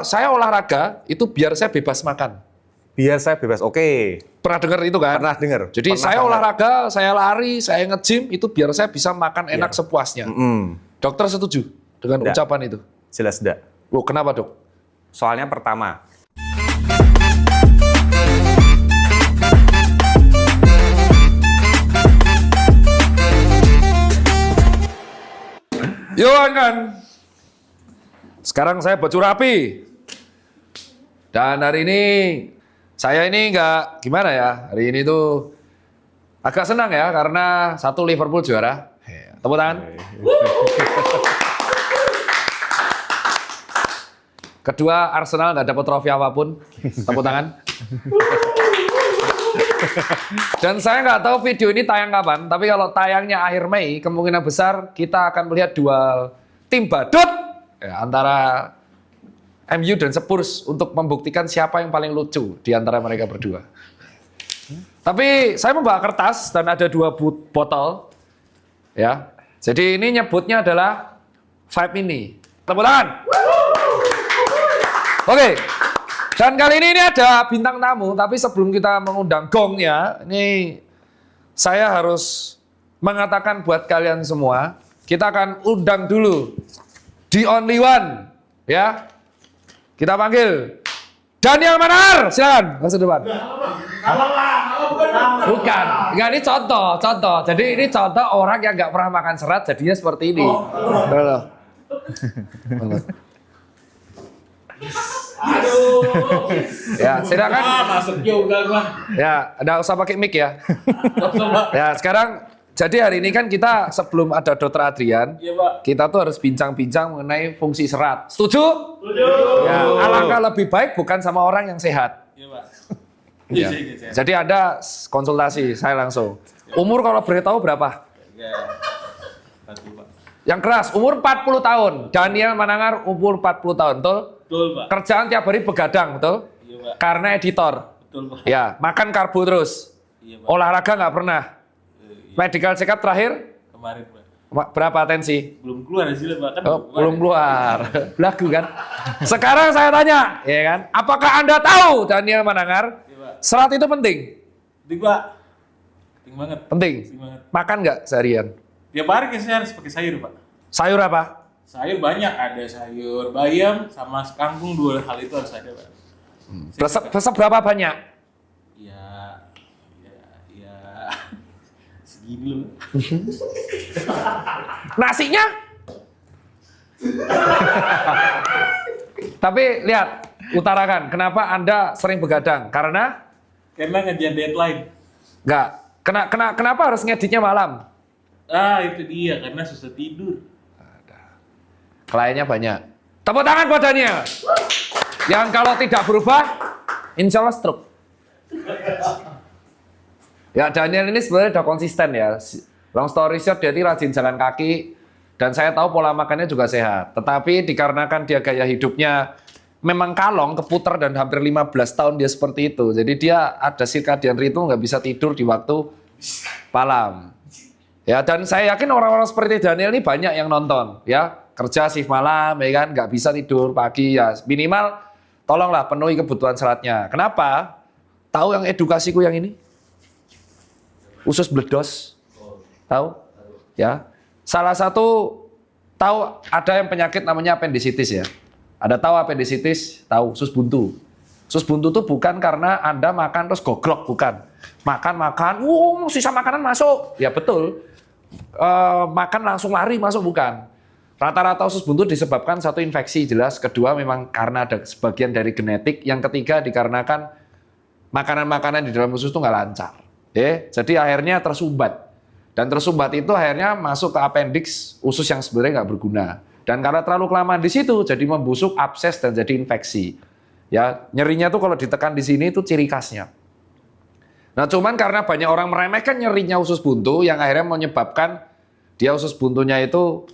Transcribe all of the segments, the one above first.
Saya olahraga itu biar saya bebas makan. Biar saya bebas. Oke. Pernah dengar itu kan? Pernah dengar. Jadi saya olahraga, saya lari, saya nge-gym itu biar saya bisa makan enak sepuasnya. Dokter setuju dengan ucapan itu? Jelas enggak. Loh, kenapa, Dok? Soalnya pertama, Yo kan. Sekarang saya baju rapi. Dan hari ini saya ini nggak gimana ya. Hari ini tuh agak senang ya karena satu Liverpool juara. Tepuk tangan. Kedua Arsenal nggak dapat trofi apapun. Tepuk tangan. Dan saya nggak tahu video ini tayang kapan, tapi kalau tayangnya akhir Mei, kemungkinan besar kita akan melihat duel tim badut ya, antara MU dan Spurs untuk membuktikan siapa yang paling lucu di antara mereka berdua. Tapi saya membawa kertas dan ada 2 botol, ya. Jadi ini nyebutnya adalah Vibe Mini. Tepuk tangan. Oke. Dan kali ini ada bintang tamu, tapi sebelum kita mengundang gongnya, ini saya harus mengatakan buat kalian semua, kita akan undang dulu the only one, ya. Kita panggil Daniel Mananger, silakan masuk depan. Bukan, enggak, ini contoh. Jadi ini contoh orang yang nggak pernah makan serat, jadinya seperti ini. Aduh. Ya, silakan. Masuk juga gua. Ya, enggak usah pakai mic ya. Ya, sekarang jadi hari ini kan kita sebelum ada Dr. Adrian, Iya, Pak. kita tuh harus bincang-bincang mengenai fungsi serat. Setuju? Setuju. Ya, alangkah lebih baik bukan sama orang yang sehat. Iya, Pak. Ya. Jadi ada konsultasi saya langsung. Umur kalau boleh tahu berapa? Ya. Satu, Pak. Yang keras, umur 40 tahun. Daniel Mananger umur 40 tahun, betul? Betul, Pak. Kerjaan tiap hari begadang, betul? Iya, Pak. Karena editor. Betul, Pak. Ya, makan karbo terus. Iya, Pak. Olahraga nggak pernah. Iya. Medical check up terakhir Kemarin, Pak. berapa tensi? Belum keluar hasilnya, Pak. Kan Oh, belum keluar. Belagu kan? Sekarang saya tanya, ya kan? Apakah Anda tahu Daniel Mananger? Iya, Pak. Serat itu penting? Penting, Pak. Penting banget. Penting. Penting banget. Makan nggak seharian? Tiap hari saya harus pakai sayur, Pak. Sayur apa? Sayur banyak, ada sayur bayam sama kangkung, 2 hal itu harus ada, Pak. Seberapa banyak? Ya, segini loh. Nasinya? Tapi lihat, utarakan. Kenapa Anda sering begadang? Karena Ngejar deadline. nggak. Kenapa harus ngeditnya malam? Ah, itu dia, karena susah tidur. Kliennya banyak. Tepuk tangan buat Daniel. Yang kalau tidak berubah, insya Allah stroke. Ya, Daniel ini sebenarnya udah konsisten ya. Long story short, dia ini rajin jalan kaki. Dan saya tahu pola makannya juga sehat. Tetapi dikarenakan dia gaya hidupnya memang kalong, keputar dan hampir 15 tahun dia seperti itu. Jadi dia ada circadian rhythm, nggak bisa tidur di waktu malam. Ya, dan saya yakin orang-orang seperti Daniel ini banyak yang nonton. Ya, kerja shift malam, ya kan, nggak bisa tidur pagi. Ya, minimal tolonglah penuhi kebutuhan seratnya. Kenapa? Tahu yang edukasiku yang ini? Usus bledos. Tahu? Ya. Salah satu tahu ada yang penyakit namanya appendicitis ya. Ada tahu appendicitis, tahu usus buntu. Usus buntu itu bukan karena Anda makan terus goglok, bukan. Makan, sisa makanan masuk. Ya betul. Makan langsung lari masuk, bukan. Rata-rata usus buntu disebabkan satu infeksi jelas, kedua memang karena ada sebagian dari genetik, yang ketiga dikarenakan makanan-makanan di dalam usus itu nggak lancar. Jadi akhirnya tersumbat. Dan tersumbat itu akhirnya masuk ke appendix usus yang sebenarnya nggak berguna. Dan karena terlalu kelamaan di situ, jadi membusuk, abses, dan jadi infeksi. Ya, nyerinya tuh kalau ditekan di sini itu ciri khasnya. Nah, cuman karena banyak orang meremehkan nyerinya usus buntu, yang akhirnya menyebabkan dia usus buntunya itu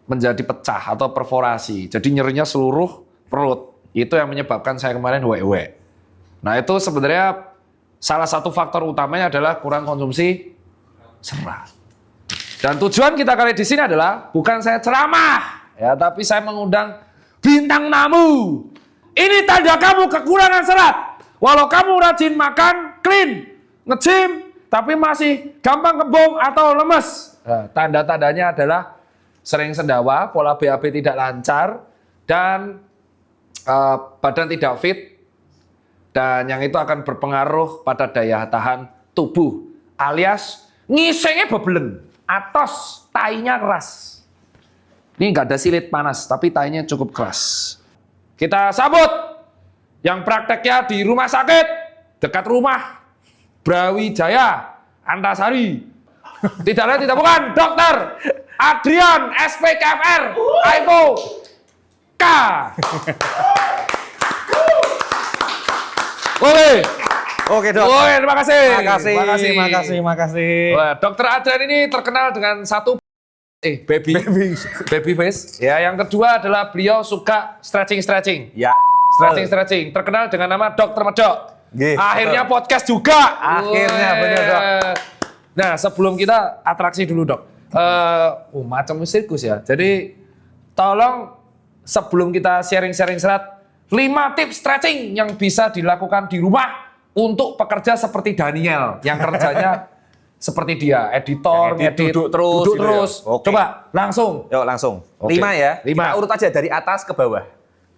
menjadi pecah atau perforasi. Jadi nyerinya seluruh perut. Itu yang menyebabkan saya kemarin wek-wek. Nah, itu sebenarnya salah satu faktor utamanya adalah kurang konsumsi serat. Dan tujuan kita kali di sini adalah bukan saya ceramah, ya, tapi saya mengundang bintang tamu. Ini tanda kamu kekurangan serat. Walau kamu rajin makan, clean, nge-gym, tapi masih gampang kembung atau lemes. Nah, tanda-tandanya adalah sering sendawa, pola BAB tidak lancar, dan badan tidak fit. Dan yang itu akan berpengaruh pada daya tahan tubuh. Alias ngisengnya bebelen, atos, tainya keras. Ini nggak ada silit panas, tapi tainya cukup keras. Kita sambut yang prakteknya di rumah sakit dekat rumah Brawijaya Antasari. Tidak lain tidak bukan Dokter Adrian SPKFR Aipo K. Oke, Dok. Oke, terima kasih. Makasih. Wah, Dokter Adrian ini terkenal dengan satu baby face. Ya, yang kedua adalah beliau suka stretching. Ya. Stretching. Terkenal dengan nama Dokter Medok. Gih, Akhirnya betul. podcast juga. Akhirnya, bener, Dok. Nah, sebelum kita atraksi dulu, Dok. Macam sirkus ya. Jadi, tolong sebelum kita sharing-sharing serat, 5 tips stretching yang bisa dilakukan di rumah untuk pekerja seperti Daniel yang kerjanya seperti dia, editor, ngedit, duduk terus duduk gitu terus. ya. Oke. Coba langsung. Yuk langsung. Oke. 5 ya. 5. Kita urut aja dari atas ke bawah.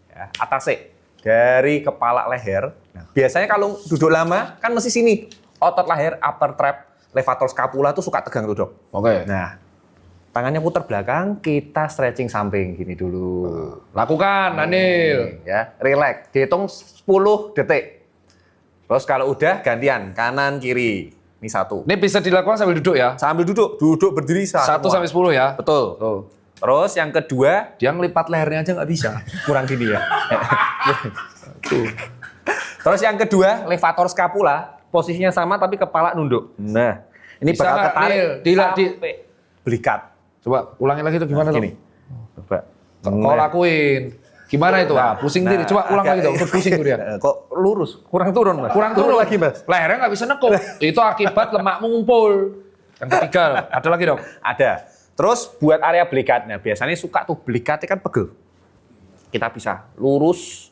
Ya, atas sih. Dari kepala leher. Nah, biasanya kalau duduk lama kan mesti sini. Otot leher, upper trap, levator scapula tuh suka tegang tuh, Dok. Oke. Nah, tangannya putar belakang, kita stretching samping gini dulu. Lakukan, Daniel. Ya, relax. Dihitung 10 detik. Terus kalau udah gantian kanan kiri. Ini 1. Ini bisa dilakukan sambil duduk ya. Sambil duduk berdiri 1 sampai 10 ya. Betul. Tuh. Terus yang kedua, Dia ngelipat lehernya aja nggak bisa. kurang gini ya. Terus yang kedua, levator scapula, posisinya sama tapi kepala nunduk. Nah, ini Bisa bakal nggak, ketarik Nil? sampai belikat. Coba ulangi lagi tuh gimana tuh? Gini. Coba. Kau lakuin. Gimana itu? Pusing diri. Coba ulang lagi dong. Terus pusing tuh dia. Kok lurus? Kurang turun, Mas. Kurang turun lagi, Mas. Lehernya nggak bisa nekuk. Itu akibat lemak mengumpul. Yang ketiga, ada lagi dong. Ada. Terus buat area belikatnya, biasanya suka tuh belikatnya kan pegel. Kita bisa lurus,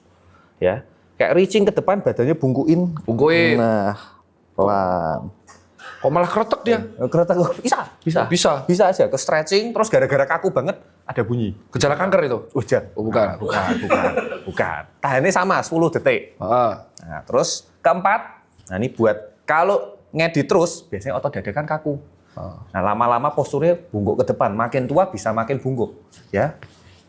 ya. Kayak reaching ke depan, badannya bungkuin. Bungkuin. Nah, pelan. Kok malah kretek dia? Kereta bisa. Bisa aja ke stretching, terus gara-gara kaku banget ada bunyi. Gejala kanker itu? Hujan. Oh, bukan. Bukan. Tahannya sama 10 detik. Ah. Nah, terus keempat, nah ini buat kalau ngedit terus, biasanya otot dada kan kaku. Nah, lama-lama posturnya bungkuk ke depan, makin tua bisa makin bungkuk, ya.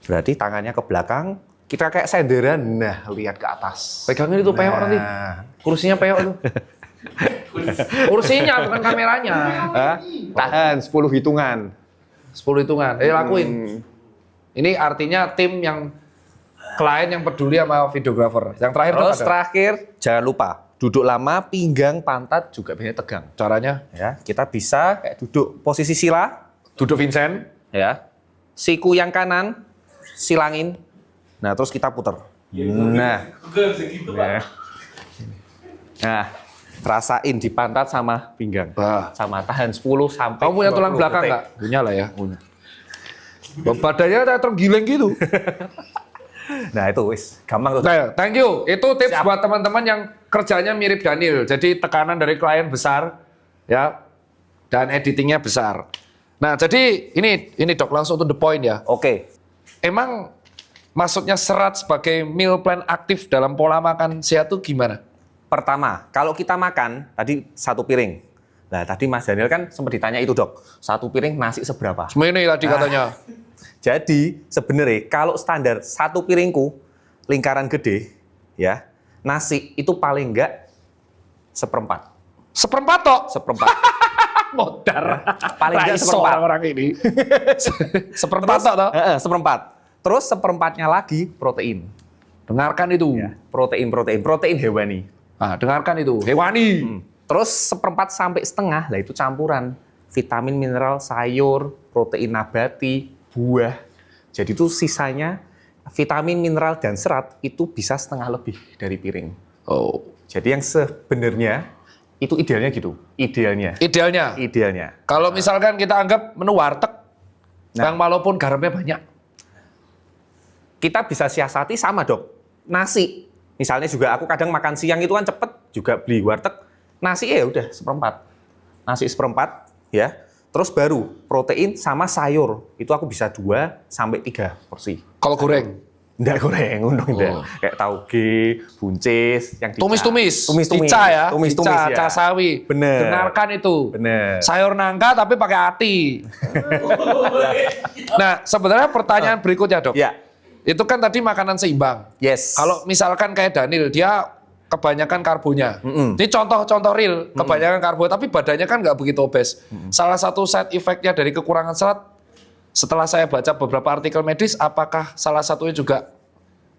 Berarti tangannya ke belakang, kita kayak senderan, nah lihat ke atas. Pegangin itu peok nanti. Kursinya peok itu. Kursinya bukan kameranya. Hah? Tahan 10 hitungan. 10 hitungan. Lakuin. Ini artinya tim yang klien yang peduli sama videographer. Yang terakhir tuh Terus ada. terakhir, jangan lupa duduk lama, pinggang, pantat juga biasanya tegang. Caranya Ya, kita bisa kayak duduk posisi sila, duduk Vincent. ya. Siku yang kanan silangin. Nah, terus kita putar. Nah. Nah, rasain di pantat sama pinggang. Bah. Sama tahan 10 sampai Kamu punya tulang 20 belakang detik. nggak? Punya lah ya. Punya. Badannya kayak terenggiling gitu. Nah, itu wis gampang tuh. Nah, thank you. Itu tips Siap. buat teman-teman yang kerjanya mirip Daniel. Jadi tekanan dari klien besar, ya, dan editingnya besar. Nah, jadi ini Dok, langsung to the point ya. Oke. Emang maksudnya serat sebagai meal plan aktif dalam pola makan sehat itu gimana? Pertama, kalau kita makan tadi 1 piring. Nah, tadi Mas Daniel kan sempat ditanya itu, Dok. 1 piring nasi seberapa? Semua ini tadi katanya. Jadi sebenarnya kalau standar 1 piringku lingkaran gede, ya nasi itu paling enggak 1/4. Seperempat tok. 1/4. Modar. Paling enggak 1/4. orang ini. Seperempat tok toh. 1/4. Terus 1/4-nya lagi protein. Dengarkan itu. Ya, protein hewani. Nah, dengarkan itu. Hewani. Terus 1/4 sampai setengah, lah itu campuran vitamin, mineral, sayur, protein nabati, buah. Jadi itu sisanya vitamin, mineral, dan serat itu bisa setengah lebih dari piring. Oh. Jadi yang sebenarnya itu idealnya gitu. Idealnya. Kalau misalkan kita anggap menu warteg, yang walaupun garamnya banyak. kita bisa siasati sama dok. Nasi, misalnya juga aku kadang makan siang itu kan cepet, juga beli warteg, nasi ya udah seperempat. Nasi seperempat, ya. Terus baru protein sama sayur, itu aku bisa 2 sampai 3 porsi. Kalau goreng? Enggak goreng, undang enggak. Kayak tauge, buncis, yang Tumis-tumis. Tumis-tumis. Cica ya. Tumis-tumis Cica, ya. casawi. Bener. Dengarkan itu. Bener. Sayur nangka tapi pakai hati. Nah, sebenarnya pertanyaan berikutnya, Dok. Ya. Itu kan tadi makanan seimbang. Yes. Kalau misalkan kayak Daniel, dia kebanyakan karbonya. Ini contoh-contoh real, kebanyakan karbo, tapi badannya kan nggak begitu obes. Salah satu side effect-nya dari kekurangan serat, setelah saya baca beberapa artikel medis, apakah salah satunya juga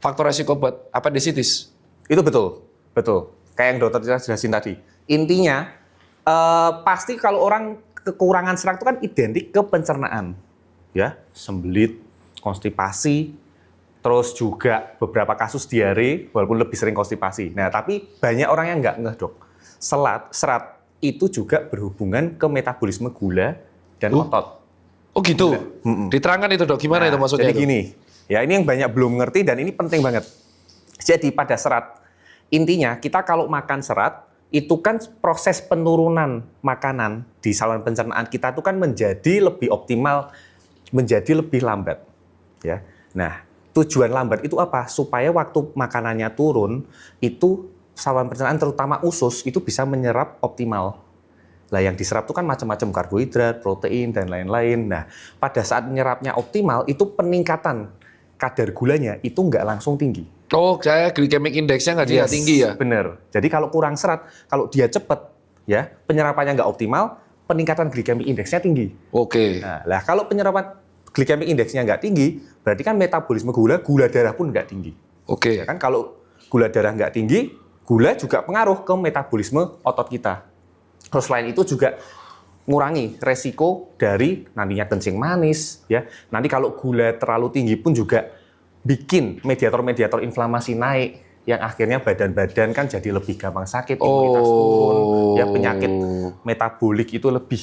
faktor resiko buat appendicitis? Itu betul, betul. Kayak yang dokter jelasin tadi. Intinya, pasti kalau orang kekurangan serat itu kan identik ke pencernaan. Ya, sembelit, konstipasi, terus juga beberapa kasus diare, walaupun lebih sering konstipasi. Nah, tapi banyak orang yang nggak ngeh, dok. Serat itu juga berhubungan ke metabolisme gula dan otot. Oh gitu? Diterangkan itu, Dok, gimana itu maksudnya? Jadi gini, ya ini yang banyak belum ngerti dan ini penting banget. Jadi pada serat, intinya kita kalau makan serat, itu kan proses penurunan makanan di saluran pencernaan kita itu kan menjadi lebih optimal, menjadi lebih lambat. Ya, nah tujuan lambat itu apa? Supaya waktu makanannya turun, itu saluran pencernaan terutama usus itu bisa menyerap optimal. Lah yang diserap itu kan macam-macam karbohidrat, protein, dan lain-lain. Nah, pada saat menyerapnya optimal, itu peningkatan kadar gulanya itu nggak langsung tinggi. Oh, saya glycemic index-nya nggak dia tinggi ya? Bener. Jadi kalau kurang serat, kalau dia cepat, ya penyerapannya nggak optimal, peningkatan glycemic index-nya tinggi. Oke. Nah, lah kalau penyerapan glycemic index-nya nggak tinggi, berarti kan metabolisme gula darah pun nggak tinggi. Oke. Ya kan kalau gula darah nggak tinggi, gula juga pengaruh ke metabolisme otot kita. Terus selain itu juga ngurangi resiko dari nantinya kencing manis, ya. Nanti kalau gula terlalu tinggi pun juga bikin mediator-mediator inflamasi naik, yang akhirnya badan-badan kan jadi lebih gampang sakit, imunitas turun, ya penyakit metabolik itu lebih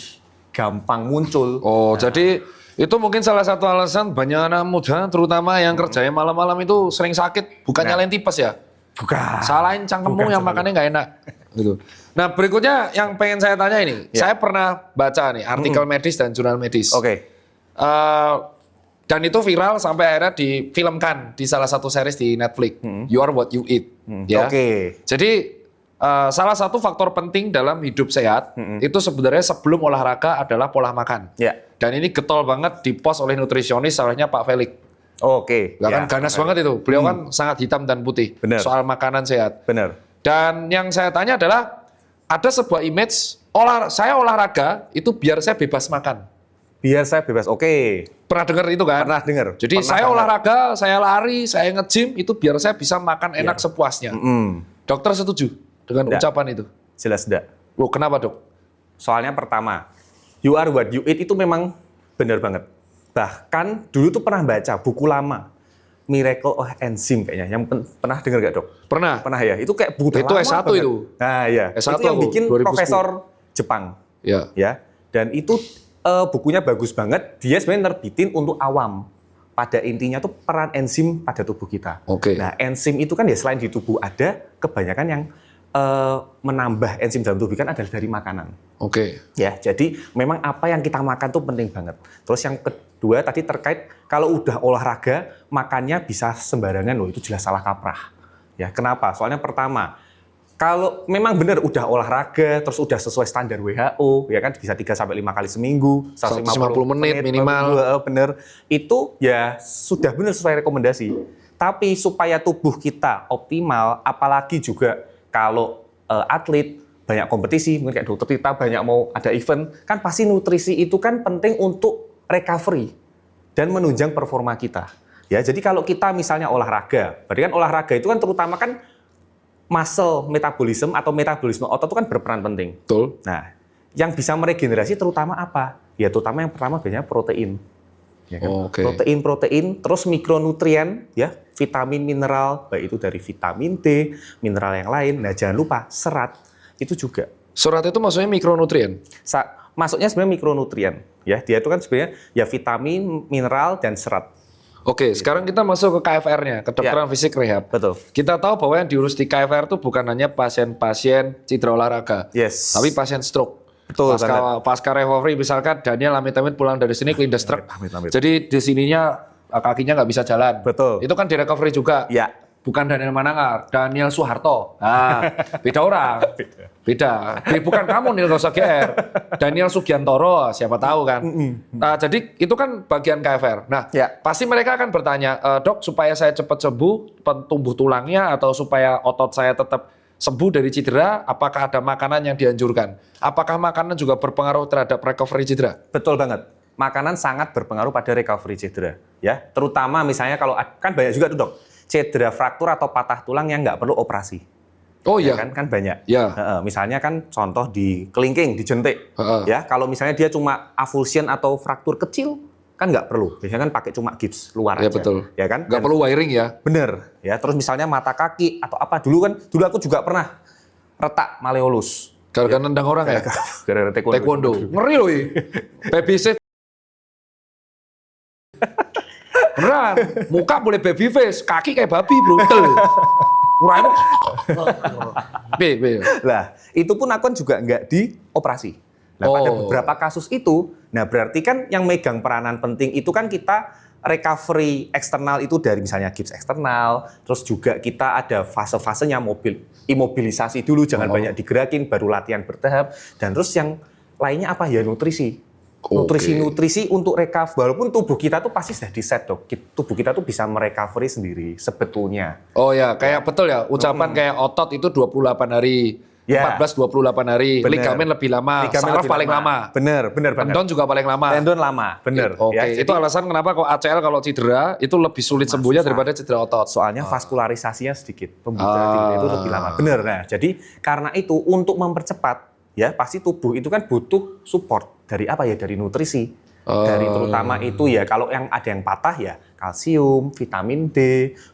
gampang muncul. Jadi itu mungkin salah satu alasan banyak anak muda, terutama yang kerjanya malam-malam itu sering sakit, bukan nyalain tipes ya? Bukan. Salahin cangkemmu yang makannya nggak enak. Gitu. Nah berikutnya yang pengen saya tanya ini, saya pernah baca nih artikel medis dan jurnal medis. Oke. Dan itu viral sampai akhirnya difilmkan di salah satu series di Netflix. You Are What You Eat. Ya. Oke. Jadi salah satu faktor penting dalam hidup sehat itu sebenarnya sebelum olahraga adalah pola makan. Ya. Dan ini getol banget di-post oleh nutrisionis, salahnya Pak Felix. Oke. Kan ganas banget itu. Beliau kan sangat hitam dan putih. Bener. Soal makanan sehat. Benar. Dan yang saya tanya adalah, ada sebuah image, saya olahraga itu biar saya bebas makan. Biar saya bebas. Oke. Pernah dengar itu kan? Pernah dengar. Jadi Pernah saya banget. olahraga, saya lari, saya nge-gym, itu biar saya bisa makan enak sepuasnya. Dokter setuju dengan Tidak. ucapan itu? Jelas tidak. Loh, kenapa, Dok? Soalnya pertama, you are what you eat itu memang benar banget. Bahkan dulu tuh pernah baca buku lama, Miracle of Enzyme kayaknya. Yang pernah dengar gak, Dok? Pernah. Pernah ya? Itu kayak buku Itu lama S1 banget. itu. Nah, iya. S1 itu yang aku, bikin 2010. profesor Jepang. Ya. Ya. Dan itu bukunya bagus banget. Dia sebenarnya nerbitin untuk awam. Pada intinya tuh peran enzim pada tubuh kita. Oke. Nah, enzim itu kan ya selain di tubuh ada, kebanyakan yang menambah enzim dalam tubuh kan adalah dari makanan. Oke. Ya, jadi memang apa yang kita makan tuh penting banget. Terus yang kedua tadi terkait kalau udah olahraga makannya bisa sembarangan loh, itu jelas salah kaprah. Ya, kenapa? Soalnya pertama, kalau memang benar udah olahraga terus udah sesuai standar WHO, ya kan bisa 3 sampai 5 kali seminggu, 150 menit minimal. Bener. Itu ya sudah benar sesuai rekomendasi. Tapi supaya tubuh kita optimal, apalagi juga kalau atlet banyak kompetisi, mungkin kayak dokter Tita banyak mau ada event, kan pasti nutrisi itu kan penting untuk recovery dan menunjang performa kita. Ya, jadi kalau kita misalnya olahraga, berarti kan olahraga itu kan terutama kan muscle metabolism atau metabolisme otot itu kan berperan penting. Betul. Nah, yang bisa meregenerasi terutama apa? Ya terutama yang pertama biasanya protein. Ya kan? Oke. Protein, terus mikronutrien, ya, vitamin, mineral, baik itu dari vitamin D, mineral yang lain. Nah, jangan lupa serat itu juga. Serat itu maksudnya mikronutrien? Masuknya sebenarnya mikronutrien, ya. Dia itu kan sebenarnya ya vitamin, mineral dan serat. Oke, sekarang kita masuk ke KFR-nya, kedokteran fisik rehab. Betul. Kita tahu bahwa yang diurus di KFR itu bukan hanya pasien-pasien cedera olahraga, Yes. tapi pasien stroke. Betul Pasca recovery misalkan Daniel amit-amit pulang dari sini kelindes truk. Amit-amit. Jadi di sininya kakinya nggak bisa jalan. Betul. Itu kan di recovery juga. Ya. Bukan Daniel Manangar, Daniel Soeharto. Nah, beda orang. Beda. Bukan kamu Nil, gak usah GR. Daniel Sugiantoro, siapa tahu kan. Nah, jadi itu kan bagian KFR. Nah, Ya. pasti mereka akan bertanya, dok supaya saya cepat sembuh, tumbuh tulangnya, atau supaya otot saya tetap sembuh dari cedera, apakah ada makanan yang dianjurkan? Apakah makanan juga berpengaruh terhadap recovery cedera? Betul banget. Makanan sangat berpengaruh pada recovery cedera, ya. Terutama misalnya kalau kan banyak juga tuh dok, cedera fraktur atau patah tulang yang nggak perlu operasi. Oh Ya iya. kan banyak. Ya. Misalnya kan contoh di kelingking, di jentik. Heeh. Ya, kalau misalnya dia cuma avulsion atau fraktur kecil, kan nggak perlu. Biasanya kan pakai cuma gips luar Ya aja. betul. Ya kan? Nggak perlu wiring ya. Bener. Ya, terus misalnya mata kaki atau apa dulu aku juga pernah retak malleolus. Gara-gara nendang orang ya. Gara-gara Taekwondo. Ngeri loh ini. Baby face. Beneran. Muka boleh baby face, kaki kayak babi bro. Uraimu. Lah, itu pun aku kan juga nggak dioperasi. Nah, pada Oh. beberapa kasus itu, nah berarti kan yang megang peranan penting itu kan kita recovery eksternal itu dari misalnya gips eksternal, terus juga kita ada fase-fasenya imobilisasi dulu, jangan banyak digerakin, baru latihan bertahap, dan terus yang lainnya apa ya nutrisi. Nutrisi untuk recover, walaupun tubuh kita tuh pasti sudah di-set dok, tubuh kita tuh bisa merecovery sendiri sebetulnya. Oh ya, kayak betul ya. Ucapan kayak otot itu 28 hari. Ya. 14-28 hari. Bener. Ligamen lebih lama. Ligamen Saraf lebih paling lama. Bener banget. Tendon juga paling lama. Tendon lama, bener. Oke, Ya, itu alasan kenapa kok ACL kalau cedera itu lebih sulit sembuhnya daripada cedera otot. soalnya vaskularisasinya sedikit, pembukaan itu lebih lama. Bener. Nah, jadi karena itu untuk mempercepat, ya pasti tubuh itu kan butuh support dari apa ya? Dari nutrisi. Dari terutama itu ya kalau yang ada yang patah ya kalsium, vitamin D,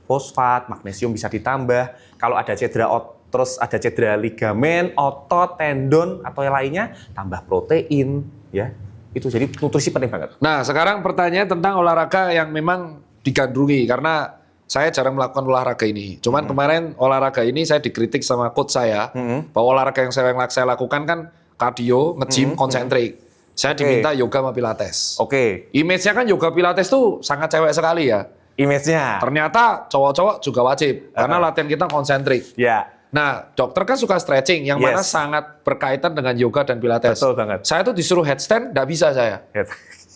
fosfat, magnesium bisa ditambah. Kalau ada cedera terus ada cedera ligamen, otot, tendon atau yang lainnya tambah protein ya. Itu jadi nutrisi penting banget. Nah, sekarang pertanyaan tentang olahraga yang memang digandrungi karena saya jarang melakukan olahraga ini. Cuman kemarin olahraga ini saya dikritik sama coach saya bahwa olahraga yang saya lakukan kan cardio, nge-gym, konsentrik. Saya diminta yoga sama pilates. Oke, Image-nya kan yoga pilates tuh sangat cewek sekali ya. image-nya. Ternyata cowok-cowok juga wajib karena latihan kita konsentrik. Ya, Nah, dokter kan suka stretching yang mana Yes. sangat berkaitan dengan yoga dan pilates. betul banget. Saya tuh disuruh headstand, nggak bisa saya.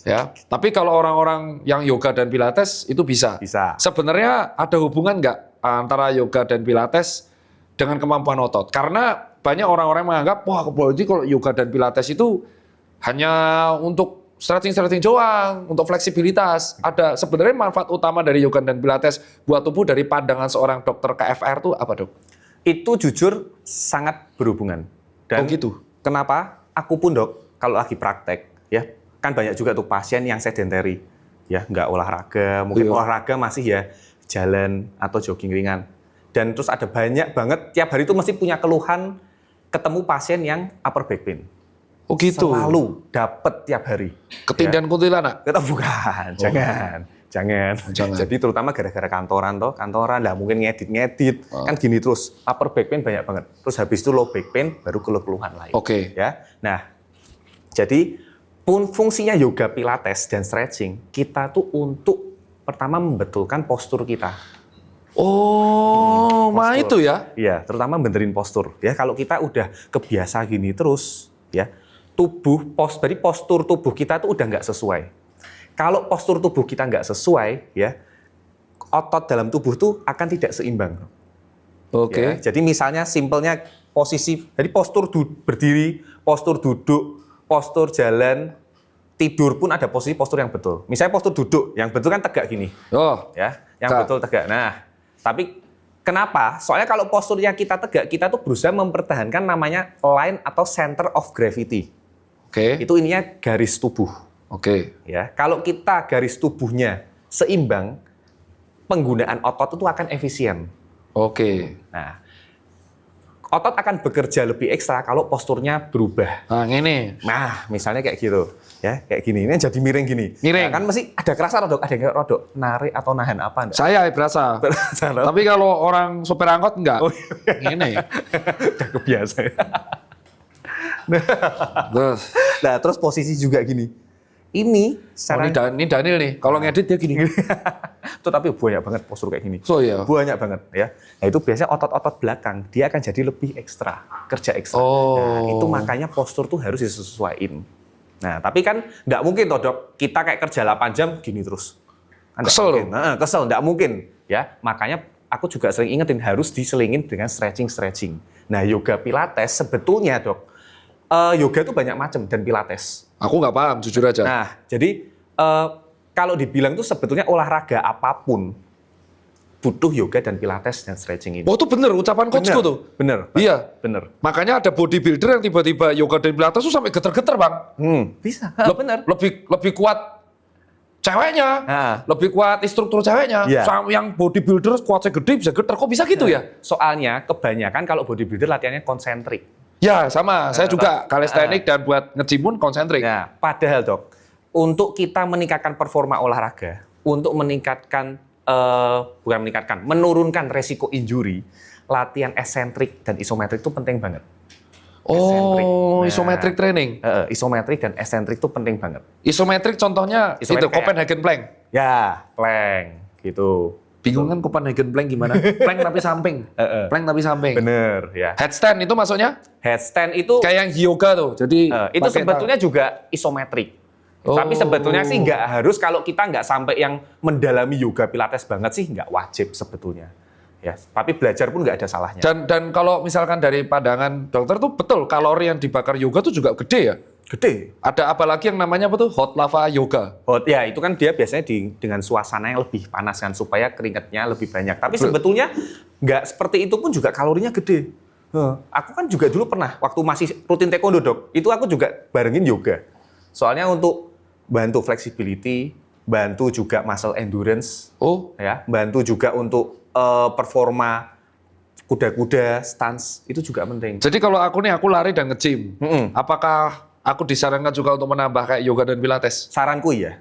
Ya, tapi kalau orang-orang yang yoga dan pilates itu bisa. Bisa. Sebenarnya ada hubungan nggak antara yoga dan pilates dengan kemampuan otot? Karena banyak orang-orang menganggap, wah berarti kalau yoga dan pilates itu hanya untuk stretching doang, untuk fleksibilitas. Ada sebenarnya manfaat utama dari yoga dan pilates buat tubuh dari pandangan seorang dokter KFR itu apa dok? Itu jujur sangat berhubungan. Dan Oh, gitu? kenapa? Aku pun dok, kalau lagi praktek, ya kan banyak juga tuh pasien yang sedentary, ya nggak olahraga, mungkin Iya. olahraga masih ya jalan atau jogging ringan. Dan terus ada banyak banget, tiap hari itu mesti punya keluhan ketemu pasien yang upper back pain. Oh gitu. Selalu dapat tiap hari. Ketindihan kuntilanak. Kita bukan, jangan. Jadi terutama gara-gara kantoran lah mungkin ngedit, kan gini terus upper back pain banyak banget. Terus habis itu low back pain baru keluhan lain. Oke. Ya, nah jadi fungsinya yoga pilates dan stretching kita tuh untuk pertama membetulkan postur kita. Oh, mah itu ya? Iya, terutama benerin postur. Ya, kalau kita udah kebiasa gini terus, ya dari postur tubuh kita tuh udah nggak sesuai. Kalau postur tubuh kita nggak sesuai, ya otot dalam tubuh tuh akan tidak seimbang. Oke. Ya, jadi misalnya simpelnya posisi, jadi postur berdiri, postur duduk, postur jalan, tidur pun ada postur yang betul. Misalnya postur duduk, yang betul kan tegak gini, Oh, ya, yang Tegak. betul tegak. Nah, tapi kenapa? Soalnya kalau posturnya kita tegak, kita tuh berusaha mempertahankan namanya line atau center of gravity. oke. Itu ininya garis tubuh. Oke. Ya, kalau kita garis tubuhnya seimbang, penggunaan otot itu akan efisien. Oke. Nah, otot akan bekerja lebih ekstra kalau posturnya berubah. Nah, ini. Nah, misalnya kayak gitu, ya, kayak gini. Ini jadi miring gini. Miring. Nah, kan mesti ada kerasa rodok, ada yang rodok narik atau nahan apa enggak? Saya berasa. Tapi kalau orang sopir angkot enggak. Oh, Ini. udah kebiasa. Ya. Terus. Nah, terus posisi juga gini. Ini Oh, ini Daniel nih. Kalau ngedit dia gini. itu tapi banyak banget postur kayak gini. So ya. Banyak banget ya. Nah, itu biasanya otot-otot belakang dia akan jadi lebih ekstra, kerja ekstra. Oh. Nah, itu makanya postur tuh harus disesuaikan. Nah, tapi kan nggak mungkin toh dok, kita kayak kerja 8 jam gini terus. Kan nggak Kesel mungkin. Nah, kesel, nggak mungkin. Ya, makanya aku juga sering ingetin harus diselingin dengan stretching. Nah, yoga pilates sebetulnya dok, yoga tuh banyak macam dan pilates. Aku nggak paham, jujur aja. Nah, jadi kalau dibilang tuh sebetulnya olahraga apapun butuh yoga dan pilates dan stretching ini. Oh, itu bener ucapan coachku tuh. Bener. Iya. Bener. Makanya ada bodybuilder yang tiba-tiba yoga dan pilates tuh sampai geter-geter, Bang. Bisa. Bener. Lebih kuat ceweknya, lebih kuat instruktur ceweknya. Iya. Yang bodybuilder kuatnya gede bisa geter. Kok bisa gitu ya? Soalnya kebanyakan kalau bodybuilder latihannya konsentrik. Ya, sama. Saya juga kalisthenik dan buat nge-gym pun konsentrik. Nah, padahal dok, untuk kita meningkatkan performa olahraga, untuk menurunkan resiko injury, latihan eksentrik dan isometrik itu penting banget. Oh, isometric training. Isometrik dan eksentrik itu penting banget. Isometric contohnya Isometrik itu Copenhagen plank. Ya, plank gitu. Bingung kan Copenhagen plank gimana? Plank tapi samping. Plank tapi samping. Bener ya. Headstand itu maksudnya Headstand itu kayak yang yoga tuh. Jadi itu sebetulnya juga isometrik. Oh. Tapi sebetulnya sih nggak harus kalau kita nggak sampai yang mendalami yoga pilates banget sih nggak wajib sebetulnya. Ya, tapi belajar pun nggak ada salahnya. Dan kalau misalkan dari pandangan dokter tuh betul kalori yang dibakar yoga tuh juga gede ya? Gede. Ada apa lagi yang namanya apa tuh hot lava yoga? Hot ya itu kan dia biasanya dengan suasana yang lebih panas kan supaya keringatnya lebih banyak. Tapi sebetulnya nggak seperti itu pun juga kalorinya gede. Aku kan juga dulu pernah waktu masih rutin taekwondo dok, itu aku juga barengin yoga. Soalnya untuk bantu flexibility, bantu juga muscle endurance, ya, bantu juga untuk performa kuda-kuda, stance itu juga penting. Jadi kalau aku lari dan nge-gym, apakah aku disarankan juga untuk menambah kayak yoga dan pilates? Saranku iya.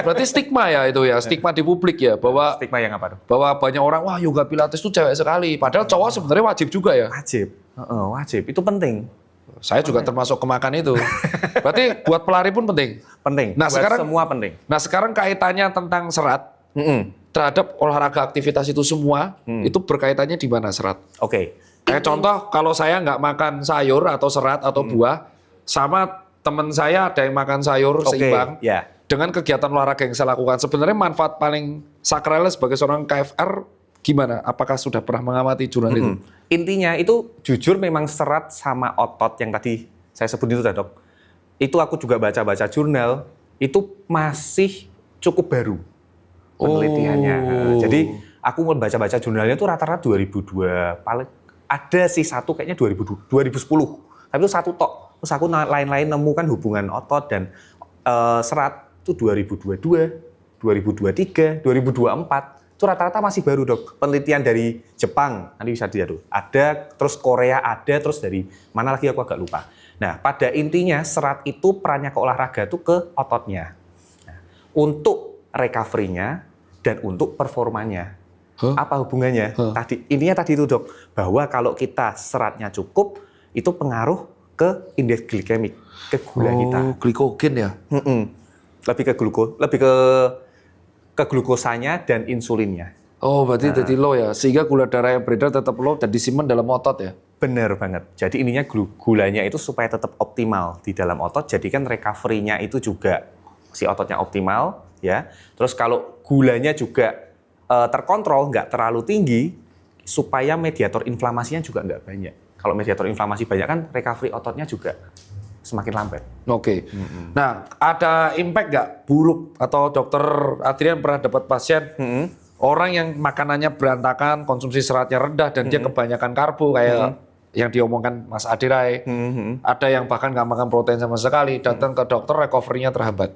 Berarti stigma ya itu ya, stigma di publik ya bahwa Stigma yang apa tuh? bahwa banyak orang wah yoga pilates itu cewek sekali, padahal cowok sebenarnya wajib juga ya. Wajib, itu penting. Saya juga termasuk kemakan itu. Berarti buat pelari pun penting. Penting. Nah, buat sekarang semua penting. Nah, sekarang kaitannya tentang serat terhadap olahraga aktivitas itu semua, itu berkaitannya di mana serat? Oke. Kayak contoh, kalau saya nggak makan sayur atau serat atau buah, sama teman saya ada yang makan sayur seimbang, ya. dengan kegiatan olahraga yang saya lakukan, sebenarnya manfaat paling sakralnya sebagai seorang KFR gimana? Apakah sudah pernah mengamati jurnal itu? Intinya itu jujur memang serat sama otot yang tadi saya sebut itu dok. Itu aku juga baca-baca jurnal, itu masih cukup baru penelitiannya. Jadi aku baca-baca jurnalnya itu rata-rata 2002, paling ada sih satu kayaknya 2010. Tapi itu satu tok. Terus aku lain-lain nemukan hubungan otot dan serat itu 2022, 2023, 2024. Itu rata-rata masih baru dok. Penelitian dari Jepang, nanti bisa dilihat tuh. Ada, terus Korea ada, terus dari mana lagi aku agak lupa. Nah, pada intinya serat itu perannya ke olahraga itu ke ototnya. Nah, untuk recovery-nya dan untuk performanya. Apa hubungannya? Intinya tadi itu dok, bahwa kalau kita seratnya cukup, itu pengaruh ke indeks glikemik, ke gula kita. Glikogen ya? Lebih ke glukosanya dan insulinnya. Oh, berarti jadi low ya, sehingga gula darah yang beredar tetap low dan disimpan dalam otot ya? Benar banget. Jadi ininya gulanya itu supaya tetap optimal di dalam otot. Jadi kan recovery-nya itu juga si ototnya optimal, ya. Terus kalau gulanya juga terkontrol, nggak terlalu tinggi, supaya mediator inflamasinya juga nggak banyak. Kalau mediator inflamasi banyak kan recovery ototnya juga semakin lambat. Oke. Nah, ada impact nggak buruk atau dokter Adrian pernah dapat pasien orang yang makanannya berantakan, konsumsi seratnya rendah dan dia kebanyakan karbo kayak yang diomongkan Mas Adirai. Ada yang bahkan nggak makan protein sama sekali, datang ke dokter recovery-nya terhambat.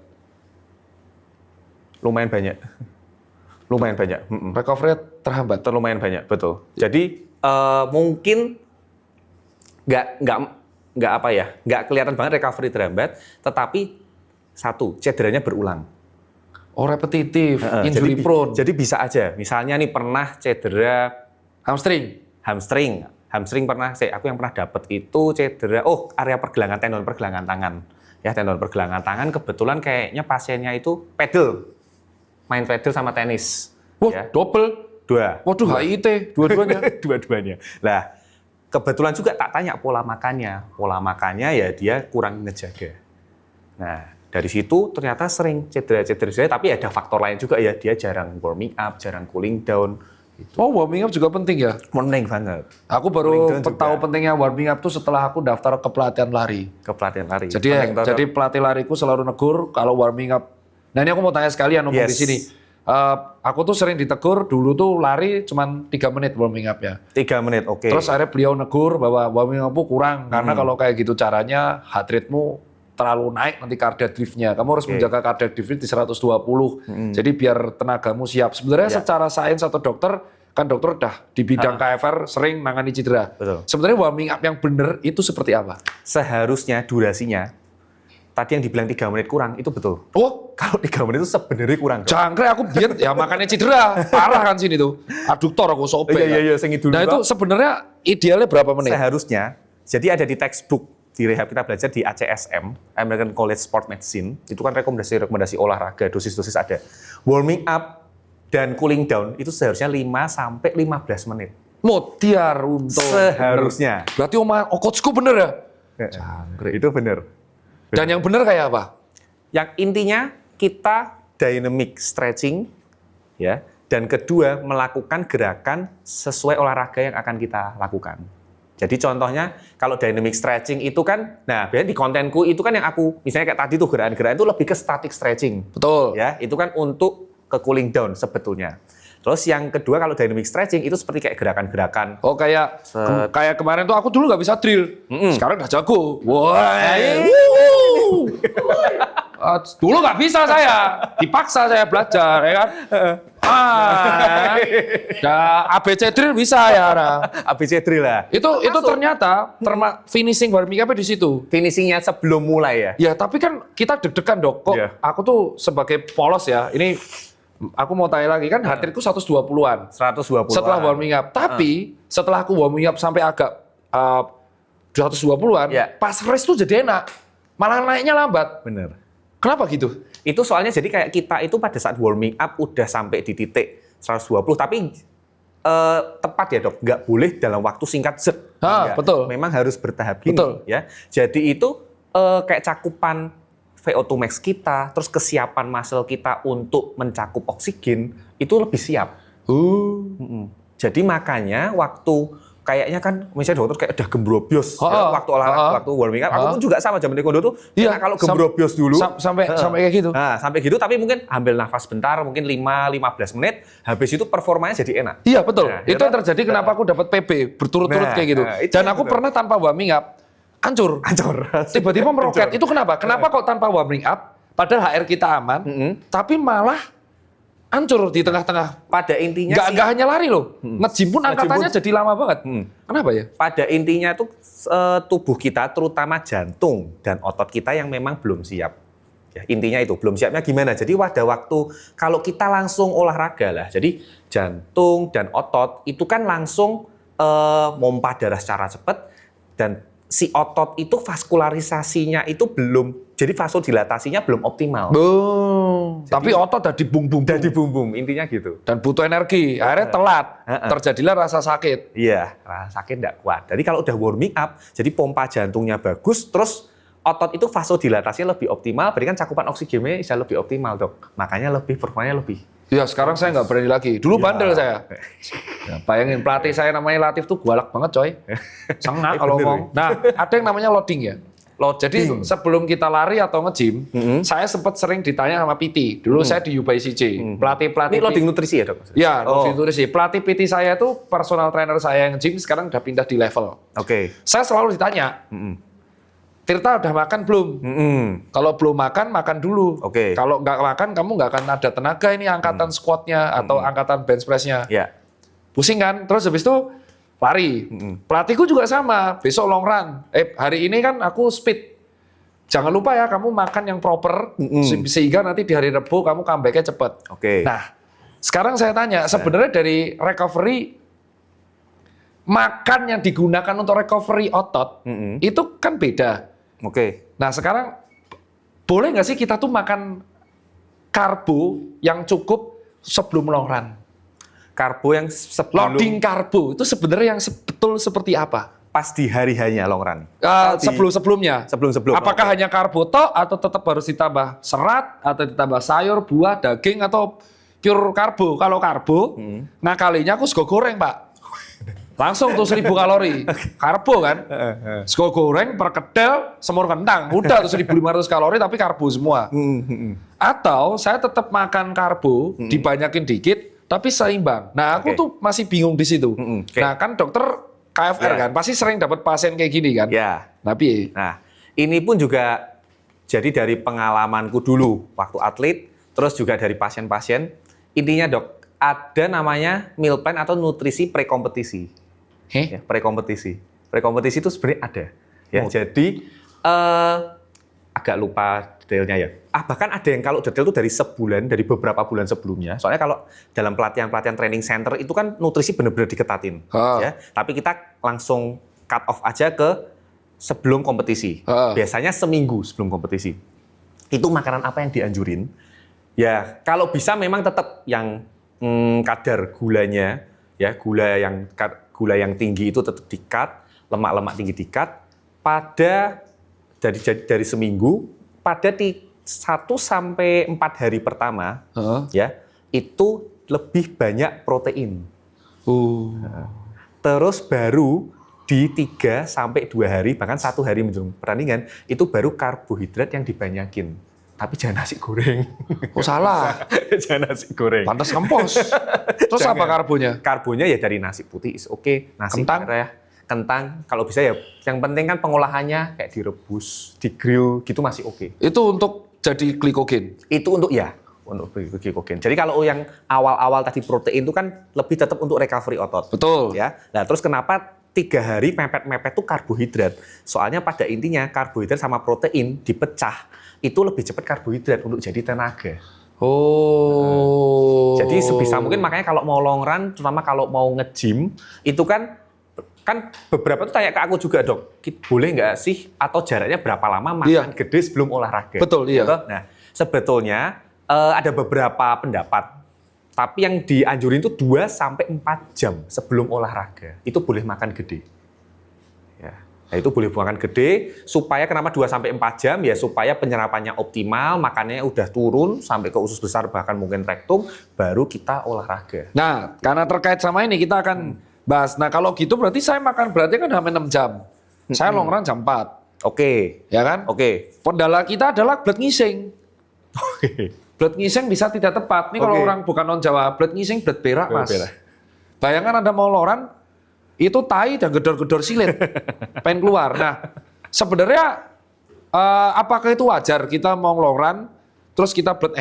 Lumayan banyak. Recovery-nya terhambat. Lumayan banyak, betul. Jadi mungkin nggak apa ya, nggak kelihatan banget recovery terhambat, tetapi satu cederanya berulang. Oh, repetitif, injury Jadi- prone. Jadi bisa aja, misalnya nih pernah cedera Hamstring. hamstring pernah, aku yang pernah dapat itu cedera, area pergelangan, tendon pergelangan tangan. Ya, tendon pergelangan tangan kebetulan kayaknya pasiennya itu main pedal sama tenis. Wah, Ya, double. dua. Waduh, HIT dua-duanya. Dua-duanya. Lah, kebetulan juga tak tanya pola makannya. Pola makannya ya dia kurang ngejaga. Nah, dari situ ternyata sering cedera-cedera, tapi ada faktor lain juga ya. Dia jarang warming up, jarang cooling down. Oh, warming up juga penting ya? Penting banget. Aku Cooling baru down juga. tahu pentingnya warming up tuh setelah aku daftar ke pelatihan lari. Ke pelatihan lari. Jadi Penting banget. jadi pelatih lariku selalu negur kalau warming up. Nah, ini aku mau tanya sekalian ngomong Yes. di sini. Aku tuh sering ditegur dulu tuh lari cuman 3 menit warming up ya. 3 menit, oke. Terus akhirnya beliau negur bahwa warming up kurang karena kalau kayak gitu caranya heart rate-mu terlalu naik nanti cardiac drift-nya. Kamu harus menjaga cardiac drift di 120. Jadi biar tenagamu siap. Sebenarnya secara sains atau dokter, kan dokter udah di bidang KFR sering nangani cedera. Betul. Sebenarnya warming up yang benar itu seperti apa? Seharusnya durasinya, tadi yang dibilang 3 menit kurang, itu betul. Oh, Kalau 3 menit itu sebenarnya kurang. Dok. jangkrik aku biar ya makanya cedera. Parah kan sini tuh. Aduktor aku sobek. Iya, kan. sing dulu. Nah itu sebenarnya idealnya berapa menit? Seharusnya, jadi ada di textbook di rehab kita belajar di ACSM, American College Sport Medicine, itu kan rekomendasi olahraga, dosis-dosis ada. Warming up dan cooling down itu seharusnya 5 sampai 15 menit. Mutiar untuk. Seharusnya. Berarti coachku bener ya? Jangkrik. Itu benar. Dan yang bener kayak apa? Yang intinya kita dynamic stretching, ya, dan kedua melakukan gerakan sesuai olahraga yang akan kita lakukan. Jadi contohnya kalau dynamic stretching itu kan, nah biasanya di kontenku itu kan yang aku, misalnya kayak tadi tuh gerakan-gerakan itu lebih ke static stretching. Betul. Ya, itu kan untuk ke cooling down sebetulnya. Terus yang kedua kalau dynamic stretching itu seperti kayak gerakan-gerakan. Oh kayak kayak kemarin tuh aku dulu nggak bisa drill, sekarang udah jago. Wah, dulu nggak bisa saya, dipaksa saya belajar, ya kan? ABC drill bisa ya. Nah. ABC drill lah. Itu ternyata finishing warming up di situ. Finishingnya sebelum mulai ya. Ya tapi kan kita deg-degan dok. Kok Iya. aku tuh sebagai polos ya, ini aku mau tanya lagi kan heart rate-ku 120-an. 120. Setelah warming up. Tapi setelah aku warming up sampai agak 120-an, Ya. pas race tuh jadi enak. Malah naiknya lambat. Bener. Kenapa gitu? Itu soalnya jadi kayak kita itu pada saat warming up udah sampai di titik 120, tapi tepat ya dok, nggak boleh dalam waktu singkat zet. Nggak. Betul. Memang harus bertahap gini. Betul. Ya. Jadi itu kayak cakupan VO2 max kita, terus kesiapan muscle kita untuk mencakup oksigen itu lebih siap. Jadi makanya waktu kayaknya kan misalnya dokter kayak udah gembrobios ya, waktu olahraga, waktu warming up. Aku pun juga sama zaman taekwondo tuh. Iya, Kalau gembrobios dulu sampai kayak gitu. Nah, sampai gitu tapi mungkin ambil nafas bentar, mungkin 5-15 menit, habis itu performanya jadi enak. Iya betul. Nah, Itu yang terjadi kenapa aku dapat PB berturut-turut Nah, kayak gitu. itu Dan yang aku betul. pernah tanpa warming up hancur. Tiba-tiba meroket. Itu kenapa? Kenapa kok tanpa warming up padahal HR kita aman, tapi malah hancur di tengah-tengah. Pada intinya Nggak hanya lari loh. Nge-gym pun angkatannya jadi lama banget. Kenapa ya? pada intinya tuh tubuh kita terutama jantung dan otot kita yang memang belum siap. Ya, intinya itu belum siapnya gimana? Jadi pada waktu kalau kita langsung olahraga lah, jadi jantung dan otot itu kan langsung mompa darah secara cepat dan si otot itu vaskularisasinya itu belum, jadi vasodilatasinya belum optimal. Tapi otot udah dibung-bung. Dan dibumbung, intinya gitu. Dan butuh energi. Akhirnya telat. Terjadilah rasa sakit. Iya, rasa sakit nggak kuat. Jadi kalau udah warming up, jadi pompa jantungnya bagus, terus otot itu vasodilatasinya lebih optimal, berarti kan cakupan oksigennya bisa lebih optimal dok. Makanya lebih performanya lebih. Ya sekarang saya nggak berani lagi. Dulu bandel saya. Ya, bayangin pelatih saya namanya Latif tuh galak banget coy. Sengak kalau ngomong. Nah ada yang namanya loading ya. Jadi sebelum kita lari atau nge-gym, saya sempat sering ditanya sama PT. Dulu saya di UBICJ. Pelatih-pelatih. Ini loading nutrisi ya dok? Ya, loading nutrisi. Pelatih PT saya itu personal trainer saya yang gym sekarang udah pindah di level. Oke. Saya selalu ditanya, Tirta udah makan belum? Kalau belum makan, makan dulu. Oke. Kalau nggak makan, kamu nggak akan ada tenaga ini angkatan squatnya atau angkatan bench press-nya. Ya. Pusing kan? Terus habis itu lari. Pelatihku juga sama, besok long run. Hari ini kan aku speed. Jangan lupa ya, kamu makan yang proper, sehingga nanti di hari Rebo kamu comeback-nya cepet. Oke. Nah, sekarang saya tanya, sebenarnya dari recovery, makan yang digunakan untuk recovery otot, itu kan beda. Oke. Nah, sekarang boleh nggak sih kita tuh makan karbo yang cukup sebelum long run? Karbo yang sebelum Loading karbo itu sebenarnya yang betul seperti apa? pas di hari-harinya long run. Sebelum-sebelumnya. Sebelum-sebelum. Apakah hanya karbo tok atau tetap harus ditambah serat atau ditambah sayur, buah, daging atau pure karbo? Kalau karbo, nah kalinya aku sego goreng, Pak. Langsung tuh 1000 kalori. Karbo kan? Sego goreng, perkedel, semur kentang. Udah tuh 1500 kalori tapi karbo semua. Atau saya tetap makan karbo, dibanyakin dikit, tapi seimbang. Nah, aku tuh masih bingung di situ. Nah, kan dokter KFR kan, pasti sering dapat pasien kayak gini kan? Ya. Tapi, Nah, ini pun juga jadi dari pengalamanku dulu waktu atlet, terus juga dari pasien-pasien. Intinya dok, ada namanya meal plan atau nutrisi pre-kompetisi. Ya, pre-kompetisi. Pre-kompetisi itu sebenarnya ada. Ya, jadi agak lupa detailnya ya. Bahkan ada yang kalau detail itu dari sebulan, dari beberapa bulan sebelumnya. Soalnya kalau dalam pelatihan training center itu kan nutrisi benar-benar diketatin. Ya. Tapi kita langsung cut off aja ke sebelum kompetisi. Biasanya seminggu sebelum kompetisi. Itu makanan apa yang dianjurin? Ya, kalau bisa memang tetap yang kadar gulanya, ya gula yang tinggi itu tetap di-cut, lemak-lemak tinggi di-cut pada dari seminggu pada 1 sampai 4 hari pertama, ya itu lebih banyak protein. Terus baru di 3 sampai 2 hari, bahkan 1 hari menjelang pertandingan, itu baru karbohidrat yang dibanyakin. Tapi jangan nasi goreng. oh salah. Jangan nasi goreng. Pantas ngempos. Terus apa karbonya? Karbonya ya dari nasi putih is oke, nasi Kentang? merah, kentang. Kalau bisa ya, yang penting kan pengolahannya kayak direbus, digrill gitu masih oke. Itu untuk jadi glikogen? Itu untuk glikogen. Jadi kalau yang awal-awal tadi protein itu kan lebih tetap untuk recovery otot. Betul. Ya. Nah terus kenapa 3 hari mepet-mepet itu karbohidrat? Soalnya pada intinya karbohidrat sama protein dipecah itu lebih cepat karbohidrat untuk jadi tenaga. Jadi sebisa mungkin makanya kalau mau long run, terutama kalau mau nge-gym, itu kan beberapa tuh tanya ke aku juga dok, boleh nggak sih atau jaraknya berapa lama makan gede sebelum olahraga? Betul, iya. Gitu? Nah sebetulnya ada beberapa pendapat, tapi yang dianjurin itu 2 sampai 4 jam sebelum olahraga itu boleh makan gede. Ya. Nah, itu boleh makan gede supaya kenapa 2 sampai 4 jam ya supaya penyerapannya optimal, makannya udah turun sampai ke usus besar bahkan mungkin rektum baru kita olahraga. Nah, karena terkait sama ini kita akan bahas. Nah, kalau gitu berarti saya makan berarti kan hampir 6 jam. Saya long run jam 4. Oke. Ya kan? Oke. Kendala kita adalah blood ngising. Blood ngising bisa tidak tepat. Ini kalau orang bukan non Jawa, blood ngising blood berak, Mas. Bayangkan Anda mau long run, itu tai dan gedor-gedor silit. Pengen keluar. Nah, sebenarnya apakah itu wajar kita mau long run, terus kita blood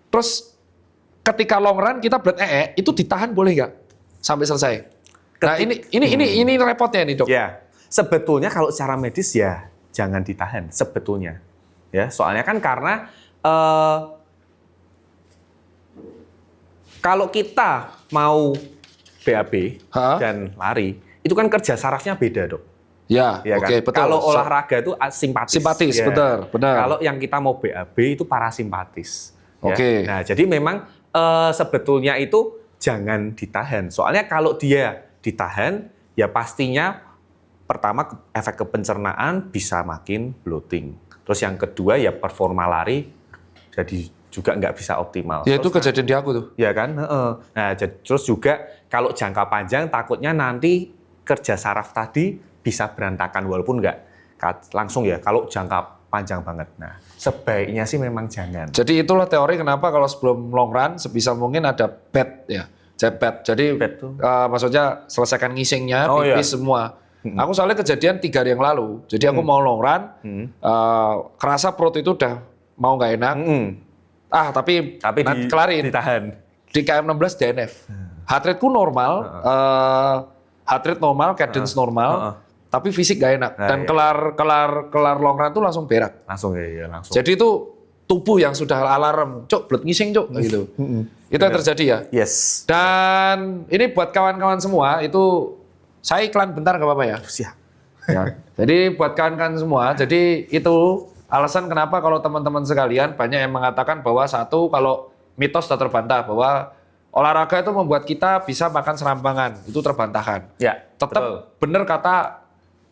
terus ketika long run kita blood itu ditahan boleh nggak sampai selesai? Nah, ini repotnya nih, Dok. Ya. Sebetulnya kalau secara medis ya jangan ditahan sebetulnya. Ya, soalnya kan karena kalau kita mau BAB dan lari, itu kan kerja sarafnya beda, dok. Ya, kan? Oke, betul. Kalau olahraga itu simpatis. Simpatis, ya. benar. Kalau yang kita mau BAB itu parasimpatis. Ya. Oke. Nah, jadi memang sebetulnya itu jangan ditahan. Soalnya kalau dia ditahan, ya pastinya pertama efek ke pencernaan bisa makin bloating. Terus yang kedua ya performa lari jadi juga nggak bisa optimal. Ya, itu kejadian di aku tuh. Ya kan? Nah, terus juga kalau jangka panjang takutnya nanti kerja saraf tadi bisa berantakan walaupun nggak langsung ya kalau jangka panjang banget. Nah, sebaiknya sih memang jangan. Jadi itulah teori kenapa kalau sebelum long run sebisa mungkin ada bed ya. Bed. Jadi maksudnya selesaikan ngisingnya, pipis semua. Aku soalnya kejadian 3 hari yang lalu. Jadi aku mau long run, kerasa perut itu udah mau nggak enak. Tapi kelarin. Ditahan. Di KM 16 DNF. Heart rate-ku normal, heart rate normal, cadence normal, tapi fisik gak enak. Nah, Dan kelar long run tuh langsung berak. Langsung ya, langsung. Jadi itu tubuh yang sudah alarm, cuk, blood ngising cuk, gitu. Itu yang terjadi ya. Yes. Dan ini buat kawan-kawan semua, itu saya iklan bentar gak apa-apa ya? Siap. Ya. Jadi buat kawan-kawan semua, jadi itu alasan kenapa kalau teman-teman sekalian banyak yang mengatakan bahwa satu, kalau mitos sudah terbantah bahwa olahraga itu membuat kita bisa makan serampangan, itu terbantahkan. Ya. Tetap benar kata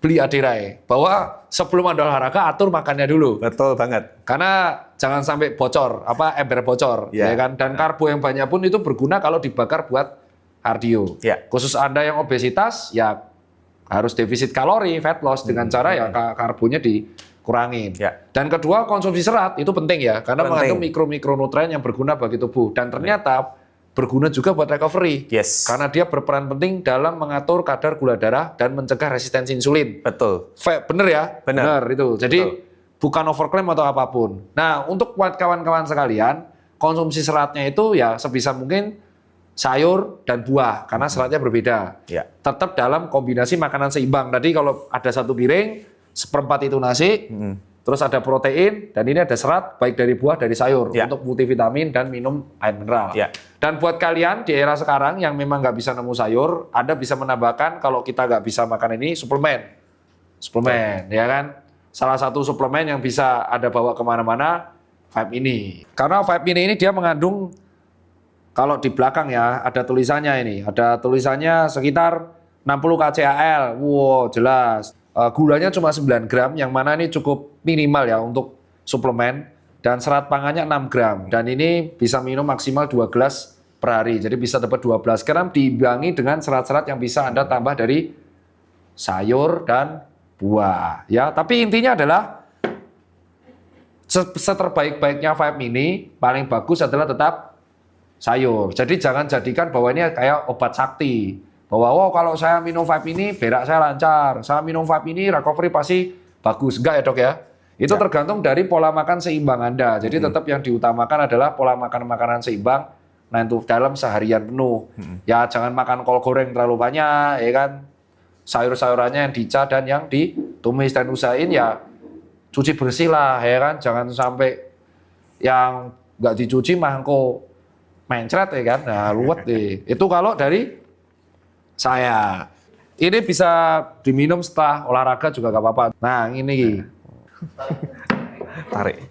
Beli Adirai bahwa sebelum ada olahraga atur makannya dulu. Betul banget. Karena jangan sampai bocor, ember bocor, ya kan? Dan karbo yang banyak pun itu berguna kalau dibakar buat kardio. Ya. Khusus Anda yang obesitas, ya harus defisit kalori, fat loss dengan cara ya karbonya dikurangin. Ya. Dan kedua, konsumsi serat itu penting ya, karena Penting. mengandung mikronutrien yang berguna bagi tubuh. Dan ternyata berguna juga buat recovery. Yes. Karena dia berperan penting dalam mengatur kadar gula darah dan mencegah resistensi insulin. Betul. Bener ya? Bener. Itu. Jadi bukan overklaim atau apapun. Nah, untuk buat kawan-kawan sekalian, konsumsi seratnya itu ya sebisa mungkin sayur dan buah karena seratnya berbeda. Ya. Tetap dalam kombinasi makanan seimbang. Tadi kalau ada satu piring, seperempat itu nasi, terus ada protein dan ini ada serat baik dari buah dari sayur Ya. untuk multivitamin dan minum air mineral. Ya. Dan buat kalian di era sekarang yang memang nggak bisa nemu sayur, Anda bisa menambahkan kalau kita nggak bisa makan ini suplemen, ya kan? Salah satu suplemen yang bisa Anda bawa kemana-mana, Vibe ini. Karena Vibe ini dia mengandung, kalau di belakang ya ada tulisannya ini, ada tulisannya sekitar 60 kcal, wow jelas. Gulanya cuma 9 gram, yang mana ini cukup minimal ya untuk suplemen. Dan serat pangannya 6 gram. Dan ini bisa minum maksimal 2 gelas per hari. Jadi bisa dapat 12 gram diimbangi dengan serat-serat yang bisa Anda tambah dari sayur dan buah. Ya, tapi intinya adalah seterbaik-baiknya Vibe ini paling bagus adalah tetap sayur. Jadi jangan jadikan bahwa ini kayak obat sakti. Bahwa wow, kalau saya minum Vibe ini berak saya lancar, saya minum Vibe ini recovery pasti bagus. Enggak ya dok ya? Itu tergantung dari pola makan seimbang Anda. Jadi tetap yang diutamakan adalah pola makan makanan seimbang. Nah itu dalam seharian penuh. Ya jangan makan kol goreng terlalu banyak, ya kan? Sayur-sayurannya yang dica dan yang ditumis, dan usahain ya cuci bersih lah, ya kan? Jangan sampai yang nggak dicuci mangko mencret, ya kan? Nah luwet deh. Itu kalau dari saya. Ini bisa diminum setelah olahraga juga gak apa-apa. Nah ini. Tarik.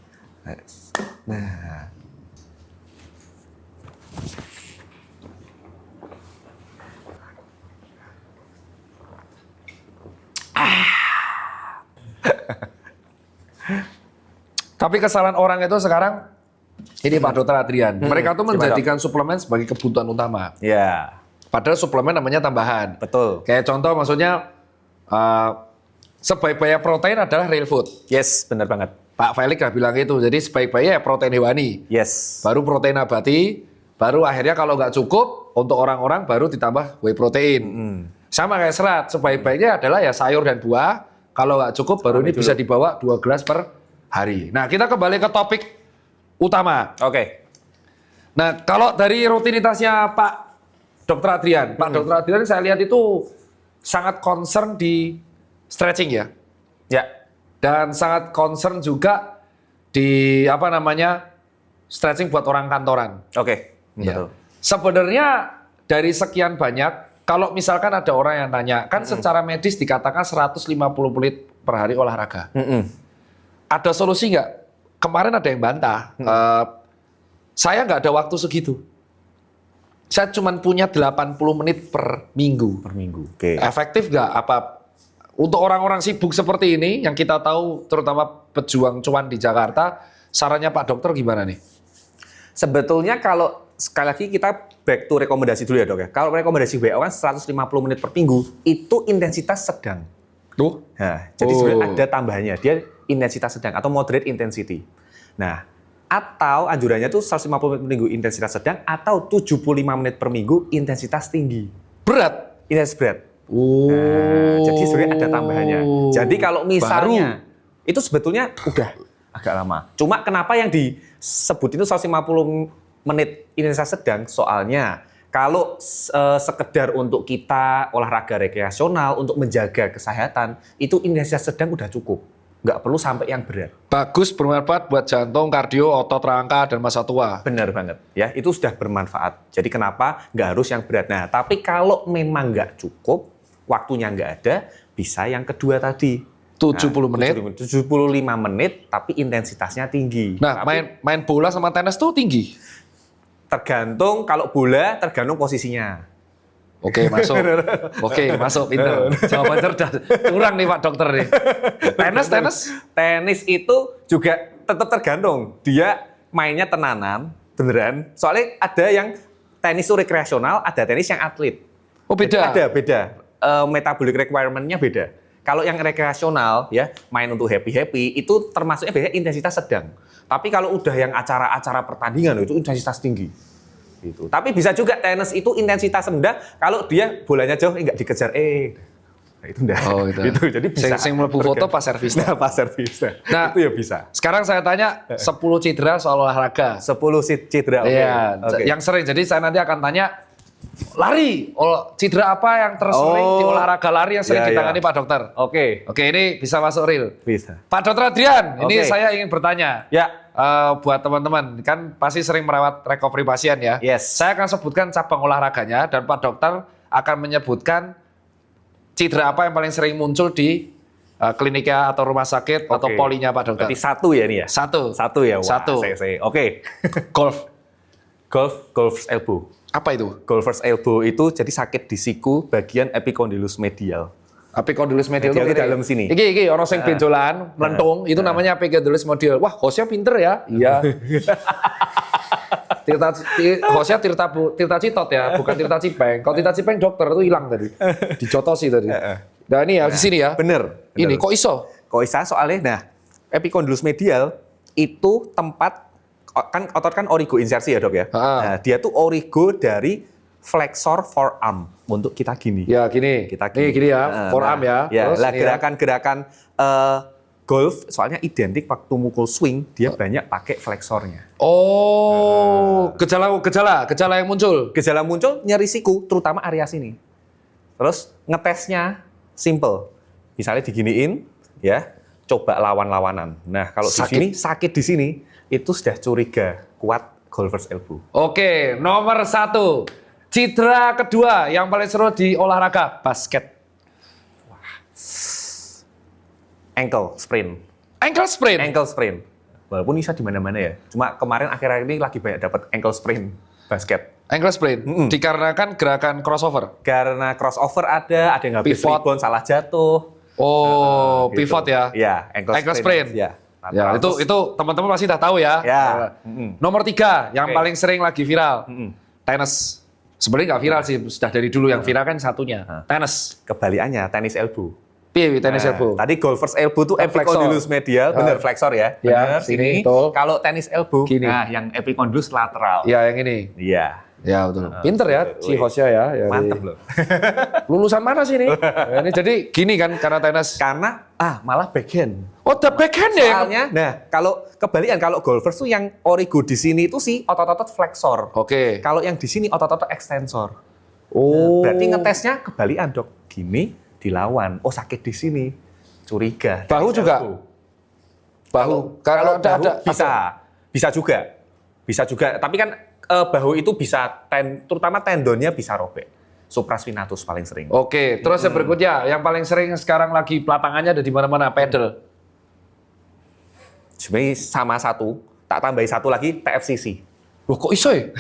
Nah. Tapi kesalahan orang itu sekarang, ini Pak Dr. Adrian, mereka tuh menjadikan suplemen sebagai kebutuhan utama. Ya, Padahal suplemen namanya tambahan. betul. Kayak contoh maksudnya, sebaik-baiknya protein adalah real food. Yes, benar banget. Pak Felix udah bilang itu, jadi sebaik-baiknya ya protein hewani. Yes. Baru protein nabati, baru akhirnya kalau nggak cukup, untuk orang-orang baru ditambah whey protein. Sama kayak serat, sebaik-baiknya adalah ya sayur dan buah. Kalau nggak cukup, baru ini bisa dibawa 2 gelas per hari. Nah, kita kembali ke topik utama. Oke. Nah, kalau dari rutinitasnya Pak Dr. Adrian, Pak Dr. Adrian saya lihat itu sangat concern di stretching ya. Ya. Dan sangat concern juga di stretching buat orang kantoran. Oke. Ya. Betul. Sebenarnya dari sekian banyak, kalau misalkan ada orang yang tanya, kan secara medis dikatakan 150 menit per hari olahraga. Ada solusi nggak? Kemarin ada yang bantah. Saya nggak ada waktu segitu. Saya cuma punya 80 menit per minggu. Per minggu. Oke. Efektif nggak? Untuk orang-orang sibuk seperti ini, yang kita tahu terutama pejuang cuan di Jakarta, sarannya Pak Dokter gimana nih? Sebetulnya kalau sekali lagi kita back to rekomendasi dulu ya dok ya. Kalau rekomendasi WHO kan 150 menit per minggu, itu intensitas sedang. Tuh. Nah, jadi sebenarnya ada tambahannya, dia intensitas sedang atau moderate intensity. Nah, atau anjurannya tuh 150 menit per minggu intensitas sedang atau 75 menit per minggu intensitas tinggi. Berat. Intensitas berat. Nah, jadi sebenarnya ada tambahannya. Jadi kalau misalnya itu sebetulnya udah agak lama. Cuma kenapa yang disebut itu 150 menit intensitas sedang? Soalnya Kalau sekedar untuk kita olahraga rekreasional untuk menjaga kesehatan, itu intensitas sedang udah cukup. Nggak perlu sampai yang berat. Bagus, bermanfaat buat jantung, kardio, otot rangka, dan masa tua. Benar banget. Ya, itu sudah bermanfaat. Jadi kenapa nggak harus yang berat? Nah, tapi kalau memang nggak cukup, waktunya nggak ada, bisa yang kedua tadi. 70 menit. 75 menit, tapi intensitasnya tinggi. Nah, Tapi main bola sama tenis tuh tinggi. tergantung, kalau bola, tergantung posisinya. Oke, masuk. Oke, masuk. Pinter. Jawaban cerdas. Kurang nih Pak Dokter nih. Tenis. Tenis itu juga tetap tergantung. Dia mainnya tenanan, beneran. Soalnya ada yang tenis itu rekreasional, ada tenis yang atlet. Oh, beda. Ada, beda. Metabolic requirement-nya beda. Kalau yang rekreasional, ya main untuk happy-happy, itu termasuknya biasanya intensitas sedang. Tapi kalau udah yang acara-acara pertandingan, itu intensitas tinggi. Gitu. Tapi bisa juga tenis itu intensitas rendah, kalau dia bolanya jauh, nggak dikejar, nah, itu enggak. Oh, gitu. Itu jadi bisa. Sing mlebu foto pas servis. Nah, pas servis. Nah, itu ya bisa. Sekarang saya tanya 10 cedera soal olahraga. 10 cedera. Oke. Iya, Oke. yang sering. Jadi saya nanti akan tanya lari. Cedera apa yang tersering di olahraga lari yang sering Iya, ditangani iya. Pak Dokter? Oke, Oke, ini bisa masuk real. bisa. Pak Dokter Adrian, ini Oke. saya ingin bertanya. Ya. Buat teman-teman, kan pasti sering merawat recovery pasien ya. Yes. Saya akan sebutkan cabang olahraganya dan Pak Dokter akan menyebutkan cedera apa yang paling sering muncul di kliniknya atau rumah sakit atau Oke. polinya Pak Dokter. Berarti satu ya ini ya? Satu. Satu ya? Wah, Satu. Oke. Golf. Golf's elbow. Apa itu? Golfer's elbow itu jadi sakit di siku bagian epicondylus medial. Epicondylus medial Medial itu di dalam sini. Iki orang sing benjolan, melentung, itu namanya epicondylus medial. Wah, hostnya pinter ya. Iya. Hostnya Tirta Citot ya, bukan Tirta Cipeng. Kalau Tirta Cipeng dokter itu hilang tadi. Dicotosi tadi. Nah, ini ya di sini ya. Bener. Ini kok iso? Kok bisa soalnya, nah, epicondylus medial itu tempat, kan otot kan origoinsersi ya dok ya. Nah, dia tuh origo dari flexor forearm untuk kita gini. Ya gini. Kita Nih gini ya, forearm ya. Ya, Terus lah ini ya. gerakan-gerakan golf soalnya identik waktu mukul swing dia banyak pakai fleksornya. Oh, gejala yang muncul. Gejala muncul nyeri siku, terutama area sini. Terus ngetesnya simple. Misalnya diginiin, ya, coba lawan-lawanan. Nah, kalau di sini sakit di sini, itu sudah curiga kuat golfer's elbow. Oke, nomor 1. Cedera kedua yang paling seru di olahraga basket. Ankle sprain. Ankle sprain. Ankle sprain. Walaupun bisa di mana-mana ya. Cuma kemarin akhir-akhir ini lagi banyak dapat ankle sprain basket. Ankle sprain dikarenakan gerakan crossover. Karena crossover ada yang habis Pivot. rebound salah jatuh. Oh, Gitu. pivot ya. Iya, ankle sprain. Ya. Ya, itu teman-teman pasti dah tahu ya. Ya. Nomor 3 yang Oke. paling sering lagi viral. Tenis. Sebenarnya nggak viral sih, sudah dari dulu yang viral kan satunya. Tenis. Kebalikannya, tenis elbow. Piye tenis elbow? Tadi golfer's elbow tuh Flexor. epicondylus medial, bener flexor ya. Ya, Bener, sini, sini. betul. Kalau tenis elbow, Gini. nah yang epicondylus lateral. Ya, yang ini. Iya. Ya, betul. Pinter ya si hostnya ya. Mantep loh. Lulusan mana sih ini? Ya, ini jadi gini kan karena tenis. Karena malah backhand. Oh, the backhand ya? Soalnya, nah kalau kebalikan, kalau golfers tuh yang origo di sini itu sih otot-otot flexor. Oke. Kalau yang di sini otot-otot extensor. Oh. Berarti ngetesnya kebalikan dok. Gini dilawan. Oh sakit di sini. Curiga. Bahu juga? Bahu. Kalau bahu ada bisa juga. Bisa juga. Tapi kan bahu itu bisa terutama tendonnya bisa robek. Supraspinatus paling sering. Oke, terus yang berikutnya yang paling sering sekarang lagi pelatangannya ada di mana-mana, pedal. Sebenarnya sama satu, tak tambahi satu lagi TFCC. Loh kok iso ya?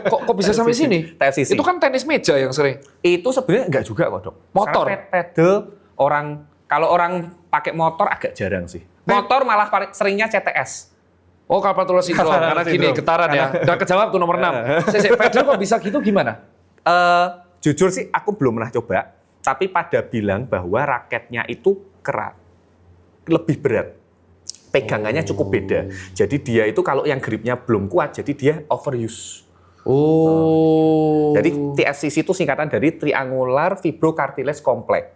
kok bisa sampai sini? TFCC. Itu kan tenis meja yang sering. Itu sebenarnya enggak juga kok dok. Motor? Karena pedal kalau orang pakai motor agak jarang sih. Motor malah seringnya CTS. Oh, carpal tunnel syndrome. Karena gini, syndrome. getaran ya. Udah kejawab tuh nomor 6. Pedal kok bisa gitu gimana? Jujur sih aku belum pernah coba. Tapi pada bilang bahwa raketnya itu lebih berat. Pegangannya cukup beda. Jadi dia itu kalau yang gripnya belum kuat, jadi dia overuse. Oh. Jadi TFCC itu singkatan dari Triangular Fibrocartilage Complex.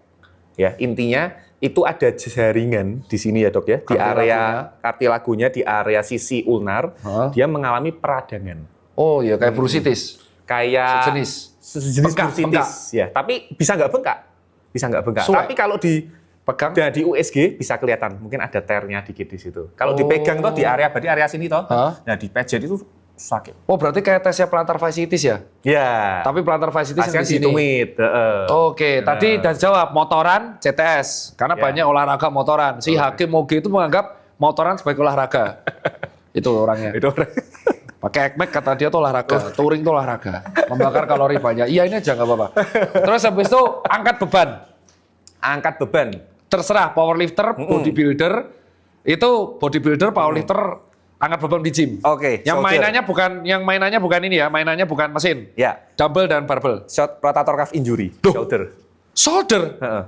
Ya, intinya itu ada jaringan di sini ya dok ya, di area kartilagunya di area sisi ulnar, dia mengalami peradangan. Oh iya, kayak bursitis. kayak Sejenis. Bengkak, bursitis ya. Tapi bisa nggak bengkak? Bisa nggak bengkak. Suwe. Tapi kalau Pegang. di USG bisa kelihatan, mungkin ada tearnya dikit di situ. Kalau dipegang toh di berarti area sini toh. Hah? Nah, dipejet itu sakit. Oh, berarti kayak tesnya plantar fasciitis ya? Ya. Tapi plantar fasciitis yang Pasien di sini. ditumit. Oke, tadi udah jawab motoran CTS karena Ya. banyak olahraga motoran. Si Hakim Moge itu menganggap motoran sebagai olahraga. Itu orangnya. Itu orang. Pakai ekmek kata dia tuh olahraga, touring tuh olahraga. Membakar kalori banyak. Iya ini aja nggak apa-apa. Terus habis itu angkat beban. Angkat beban. Terserah powerlifter, bodybuilder. Itu bodybuilder, powerlifter, angkat beban di gym. Oke, Yang shoulder. mainannya bukan ini ya, mainannya bukan mesin. Ya. Dumbbell dan barbell. Shot rotator cuff injury. Duh. Shoulder.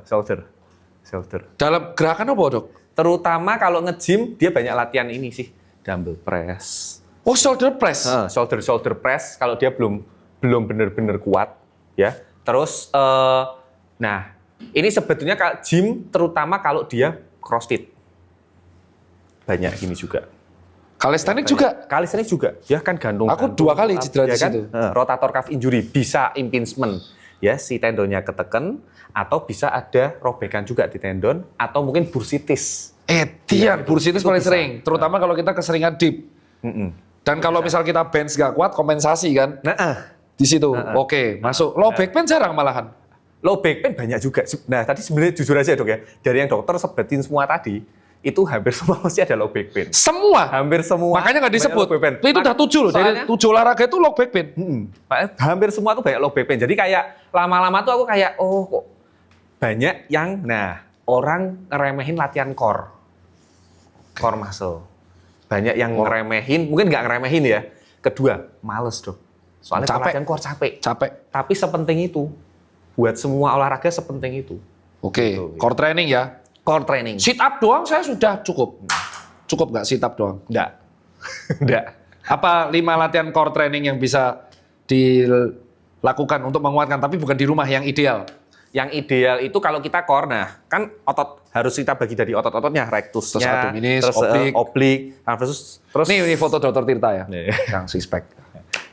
Shoulder. Shoulder. Dalam gerakan apa, Dok? Terutama kalau nge-gym dia banyak latihan ini sih. Dumbbell press. Oh, shoulder press. Shoulder press kalau dia belum benar-benar kuat ya. Terus nah, ini sebetulnya kalau gym terutama kalau dia CrossFit. Banyak gini juga. Calisthenics juga. Calisthenics juga. Ya kan gantung. Aku 2 kali cedera di situ. Rotator cuff injury bisa impingement. Ya, si tendonnya keteken atau bisa ada robekan juga di tendon atau mungkin bursitis. Tian, bursitis itu paling bisa. sering. Terutama kalau kita keseringan dip. Dan kalau misal kita bench gak kuat, kompensasi kan. Di situ. Oke, masuk. Low back pain jarang malahan. Low back pain banyak juga. Nah, tadi sebenarnya jujur aja dok ya, dari yang dokter sebutin semua tadi, itu hampir semua mesti ada low back pain. Semua. Hampir semua. Makanya nggak disebut. Banyak low back pain. Itu udah 7 loh. Dari Soalnya- 7 olahraga itu low back pain. Makanya hampir semua tuh banyak low back pain. Jadi kayak lama-lama tuh aku kayak, oh kok banyak yang, orang ngeremehin latihan core muscle. Banyak yang ngeremehin, mungkin nggak ngeremehin ya. Kedua, males dok. Soalnya Capek. latihan core capek. Tapi sepenting itu. Buat semua olahraga sepenting itu. Oke, Gitu, core training ya. Core training. Sit up doang saya sudah cukup. Cukup nggak sit up doang? Enggak. Enggak. Apa 5 latihan core training yang bisa dilakukan untuk menguatkan, tapi bukan di rumah yang ideal? Yang ideal itu kalau kita core, nah kan otot harus kita bagi dari otot-ototnya, rectusnya, Terus abdominis, terus oblik, terus Ini foto Dr. Tirta ya, Nih. yang six pack.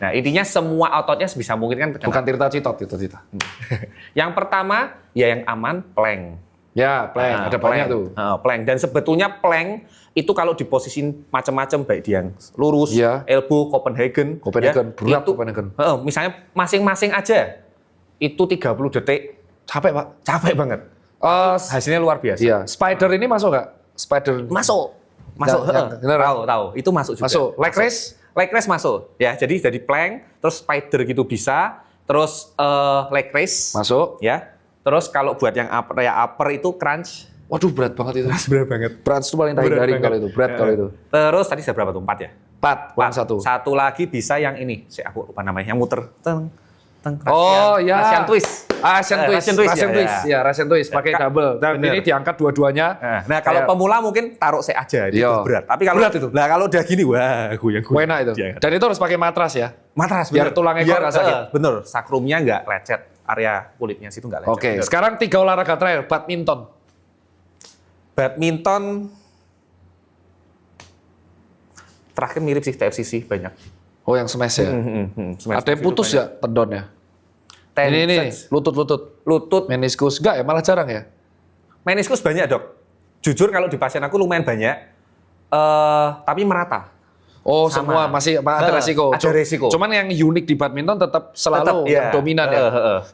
Nah intinya semua ototnya sebisa mungkin kan Bukan Tirta Citot, Tirta. Yang pertama ya yang aman plank. Ya, plank. Ada banyak tuh. Plank. Dan sebetulnya plank itu kalau diposisin macam-macam baik dia yang lurus, Iya. elbow, Copenhagen, Berat itu, Copenhagen. misalnya masing-masing aja itu 30 detik Capek, Pak. capek banget. Hasilnya luar biasa. Iya, spider ini masuk nggak? Spider Masuk. bener. Tahu. Itu masuk juga. Masuk. Leg raise? Leg raise masuk. Ya, jadi plank, terus spider gitu bisa, terus leg raise. Masuk. Ya. Terus kalau buat yang upper itu crunch. Waduh, berat banget itu. Berat banget. Berat itu paling hindari kalau itu. Berat kalau itu. Terus tadi sudah berapa tuh? 4 ya? 4, kurang 1. Satu lagi bisa yang ini. Aku lupa namanya, yang muter. Teng. Oh ya. Russian twist. Russian twist. Ya, Russian twist pakai double. Dan bener. ini diangkat dua-duanya. Nah, kalau Kayak- pemula mungkin taruh C aja, itu Iya. berat. Tapi kalau Berat itu. Nah, kalau udah gini wah, goyang-goyang. Enak itu. Jangan. Dan itu harus pakai matras ya. Matras Biar tulang ekor nggak sakit. Bener, sakrumnya nggak lecet, area kulitnya situ nggak lecet. Oke, Bener. sekarang 3 olahraga terakhir. Badminton. Badminton terakhir mirip sih TFCC banyak. Oh, yang smash ya. Smash Ada yang itu putus banyak. ya tendonnya? Ten- Ini lutut. lutut, Meniskus. Enggak ya, malah jarang ya. meniskus banyak dok. Jujur kalau di pasien aku lumayan banyak, tapi merata. Oh, Sama. semua masih ada resiko. Ada resiko. Cuman yang unik di badminton tetap selalu Tetap, yang iya. dominan ya.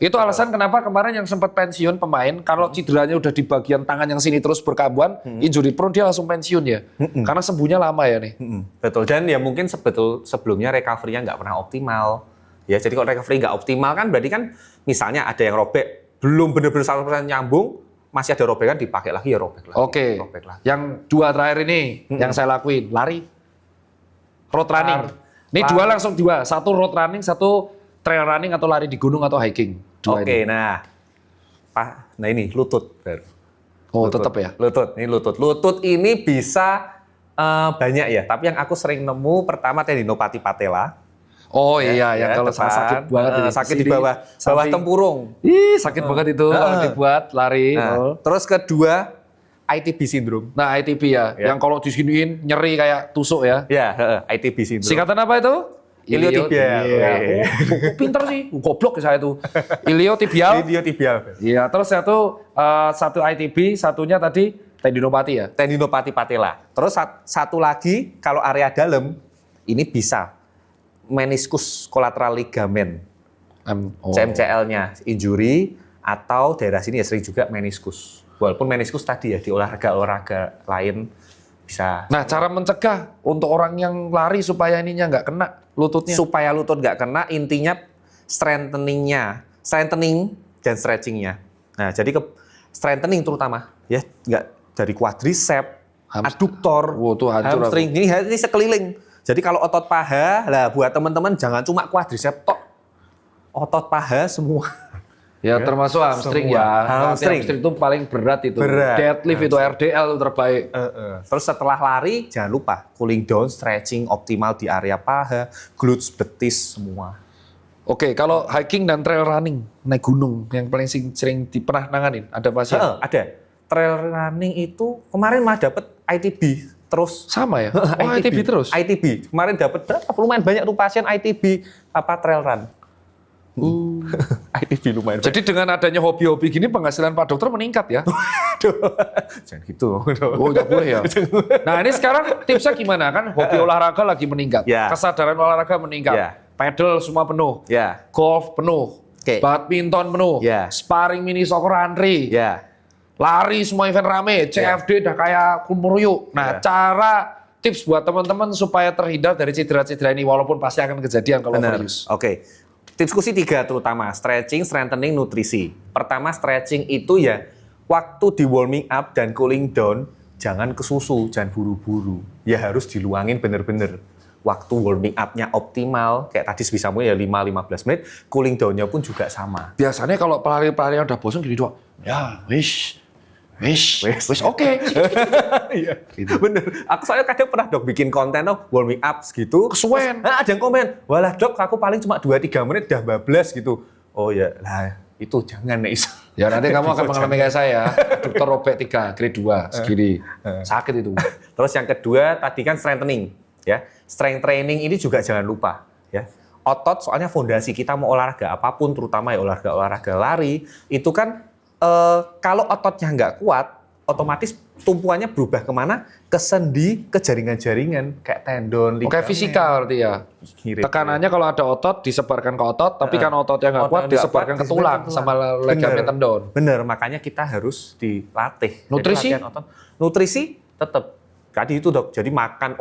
Itu Betul. alasan kenapa kemarin yang sempat pensiun pemain, kalau cederanya udah di bagian tangan yang sini terus berkabuan, injury prone dia langsung pensiun ya. Karena sembuhnya lama ya nih. Betul, dan ya mungkin sebelumnya recovery-nya nggak pernah optimal. Ya, jadi kalau recovery nggak optimal kan berarti kan misalnya ada yang robek, belum benar-benar 100% nyambung, masih ada robekan dipakai lagi ya robek lagi. Oke. Robek lagi. Yang 2 terakhir ini yang saya lakuin, lari. Road running. Ini 2 langsung 2. 1 road running, 1 trail running atau lari di gunung atau hiking. 2 Oke, ini. nah ini lutut baru. Oh, tetap ya. Lutut, ini lutut. Lutut ini bisa banyak ya, tapi yang aku sering nemu pertama tendinopati patella. Oh iya, yang Ya, kalau depan. sakit banget ini. Sakit di Sini, bawah samping. tempurung. Ih, sakit banget itu kalau dibuat lari. Nah, Oh. terus kedua ITB syndrome. Nah, ITP ya, Ya. yang kalau disiniin nyeri kayak tusuk ya. Ya, ITB syndrome. Singkatan apa itu? Iliotibial. Iya. Oh, pinter sih, goblok saya itu. Iliotibial. Iliotibial. Iya, terus satu ITB, satunya tadi tendinopati ya. Tendinopati patella. Terus satu lagi kalau area dalam ini bisa meniskus kolateral ligamen. CMCL-nya injury atau daerah sini ya sering juga meniskus. Walaupun meniskus tadi ya di olahraga lain bisa. Nah, cara mencegah untuk orang yang lari supaya ininya nggak kena lututnya. Supaya lutut nggak kena, intinya strengthening dan stretching-nya. Nah, jadi strengthening terutama ya, nggak dari quadricep, adduktor, Tuh hancur hamstring. Ini sekeliling. Jadi kalau otot paha, lah buat teman-teman jangan cuma quadricep tok. Otot paha semua. Ya, termasuk hamstring Semua. ya. Hamstring. Hamstring itu paling berat itu. Berat. Deadlift itu RDL itu terbaik. Terus setelah lari, jangan lupa cooling down, stretching optimal di area paha, glutes, betis, semua. Oke, kalau hiking dan trail running, naik gunung yang paling sering pernah nanganin, ada pasien? Ada. Trail running itu kemarin mah dapat ITB terus. Sama ya? Oh, ITB terus? ITB. Kemarin dapat berapa? Lumayan banyak tuh pasien ITB trail run. ITB lumayan. Jadi dengan adanya hobi-hobi gini penghasilan Pak Dokter meningkat ya? Jangan gitu. Oh, nggak boleh ya? Nah, ini sekarang tipsnya gimana kan? Hobi olahraga lagi meningkat, Ya. kesadaran olahraga meningkat, Ya. pedal semua penuh, Ya. golf penuh, Oke. badminton penuh, Ya. sparring mini soccer antri, Ya. lari semua event rame, CFD udah kayak kumuruyuk. Nah, cara tips buat teman-teman supaya terhindar dari cedera-cedera ini walaupun pasti akan kejadian kalau Benar. overuse. Oke. Tipsku sih 3 terutama, stretching, strengthening, nutrisi. Pertama stretching itu ya waktu di warming up dan cooling down jangan kesusu, jangan buru-buru. Ya harus diluangin bener-bener. Waktu warming up-nya optimal, kayak tadi sebisa mungkin ya 5-15 menit, cooling down-nya pun juga sama. Biasanya kalau pelari-pelari yang udah bosan gini doang, ya wish, oke. Iya, gitu. Bener. Aku soalnya kadang pernah dok bikin konten warming up gitu. Kesuwen. Ada yang komen, walah dok aku paling cuma 2-3 menit udah bablas gitu. Oh ya, lah itu jangan nih. Ya nanti kamu akan mengalami kayak saya, dokter robek 3, grade 2, segini. Sakit itu. Terus yang kedua tadi kan strengthening, ya. Strength training ini juga jangan lupa, ya. Otot soalnya fondasi kita mau olahraga apapun, terutama ya olahraga lari, itu kan kalau ototnya nggak kuat, otomatis tumpuannya berubah kemana? Ke sendi, ke jaringan-jaringan, kayak tendon, Oke, fisikal berarti ya. Mirip. Tekanannya kalau ada otot disebarkan ke otot, tapi kan ototnya nggak kuat Otot nggak disebarkan kuat, ke tulang sama ligamen tendon. Bener, makanya kita harus dilatih. Nutrisi? Jadi latihan otot. Nutrisi tetap. Tadi itu dok, jadi makan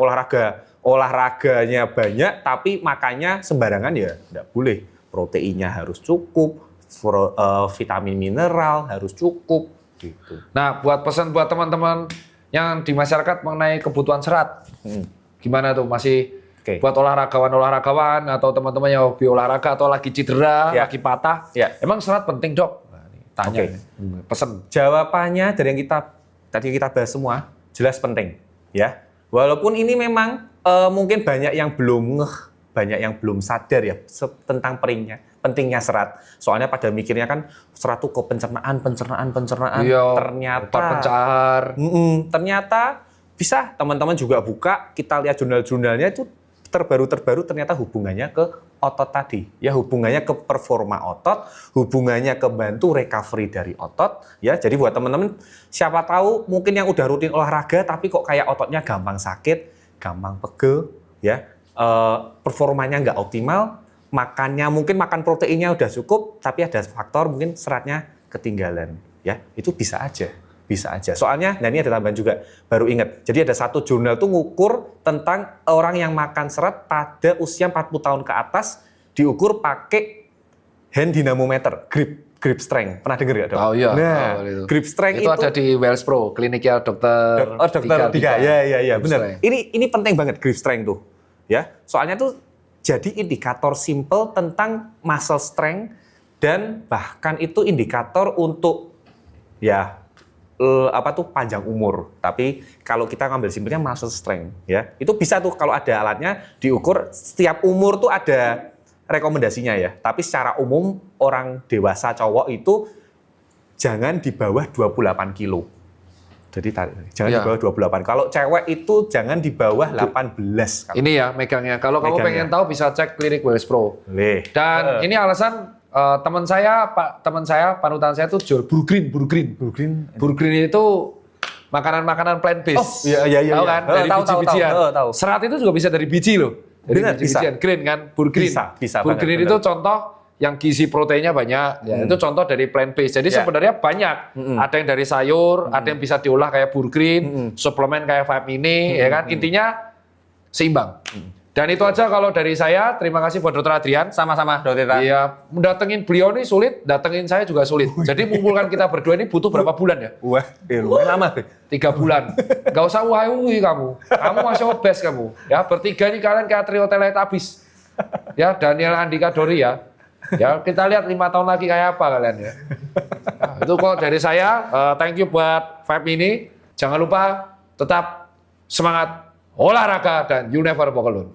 olahraganya banyak, tapi makannya sembarangan ya nggak boleh. Proteinnya harus cukup, vitamin mineral harus cukup. Gitu. Nah, buat pesan buat teman-teman yang di masyarakat mengenai kebutuhan serat, gimana tuh? Masih buat olahragawan atau teman-teman yang hobi olahraga atau lagi cedera, lagi patah, emang serat penting dok? Nah, tanya, pesan. Jawabannya dari yang tadi kita bahas semua jelas penting, ya. Walaupun ini memang mungkin banyak yang belum sadar ya tentang pentingnya serat. Soalnya pada mikirnya kan serat tuh ke pencernaan. Iya, ternyata bisa teman-teman juga buka, kita lihat jurnal-jurnalnya itu terbaru ternyata hubungannya ke otot tadi. Ya hubungannya ke performa otot, hubungannya ke bantu recovery dari otot. Ya jadi buat teman-teman siapa tahu mungkin yang udah rutin olahraga tapi kok kayak ototnya gampang sakit, gampang pegel, ya performanya nggak optimal. Mungkin makan proteinnya udah cukup, tapi ada faktor mungkin seratnya ketinggalan. Ya, itu bisa aja. Soalnya, nah ini ada tambahan juga, baru ingat. Jadi ada satu jurnal tuh ngukur tentang orang yang makan serat pada usia 40 tahun ke atas, diukur pakai hand dynamometer, grip strength. Pernah dengar nggak dok? Oh iya. Nah, grip strength itu ada di Wells Pro, kliniknya dokter Dika. Ya, benar. Ini penting banget grip strength tuh. Ya, soalnya tuh jadi indikator simple tentang muscle strength dan bahkan itu indikator untuk panjang umur. Tapi kalau kita ngambil simpelnya muscle strength, ya itu bisa tuh kalau ada alatnya diukur. Setiap umur tuh ada rekomendasinya ya. Tapi secara umum orang dewasa cowok itu jangan di bawah 28 kilo. Jadi jangan Iya. di bawah 28. Kalau cewek itu jangan di bawah 18. Ini ya megangnya. Kalau kamu Megangnya. pengen tahu bisa cek Clinic Wellness Pro. Boleh. Dan ini alasan teman saya, panutan saya tuh jual burgreen. Burgreen itu makanan-makanan plant based. Oh, iya. Tahu kan? Dari Tahu, biji-bijian. tahu. Serat itu juga bisa dari biji loh. Dari Benar, biji-bijian. Green kan? Burgreen. Bisa Burgreen banget, itu contoh yang gizi proteinnya banyak. Ya, itu contoh dari plant based. Jadi Ya. sebenarnya banyak. Ada yang dari sayur, ada yang bisa diolah kayak burgreen, suplemen kayak Vibe Mini, ya kan? Intinya seimbang. Dan itu aja kalau dari saya. Terima kasih buat Dr. Adrian. Sama-sama, Dokter Tira. Iya, datengin beliau ini sulit, datengin saya juga sulit. Jadi mengumpulkan kita berdua ini butuh berapa bulan ya? Wah, lumayan lama. 3 bulan. Gak usah wuhi kamu. Kamu masih obes kamu. Ya, bertiga ini kalian kayak trio Teletubbies. Ya, Daniel Andika Dori ya. Ya, kita lihat 5 tahun lagi kayak apa kalian ya. Nah, itu kok dari saya. Thank you buat Vibe ini. Jangan lupa tetap semangat olahraga dan you never walk alone.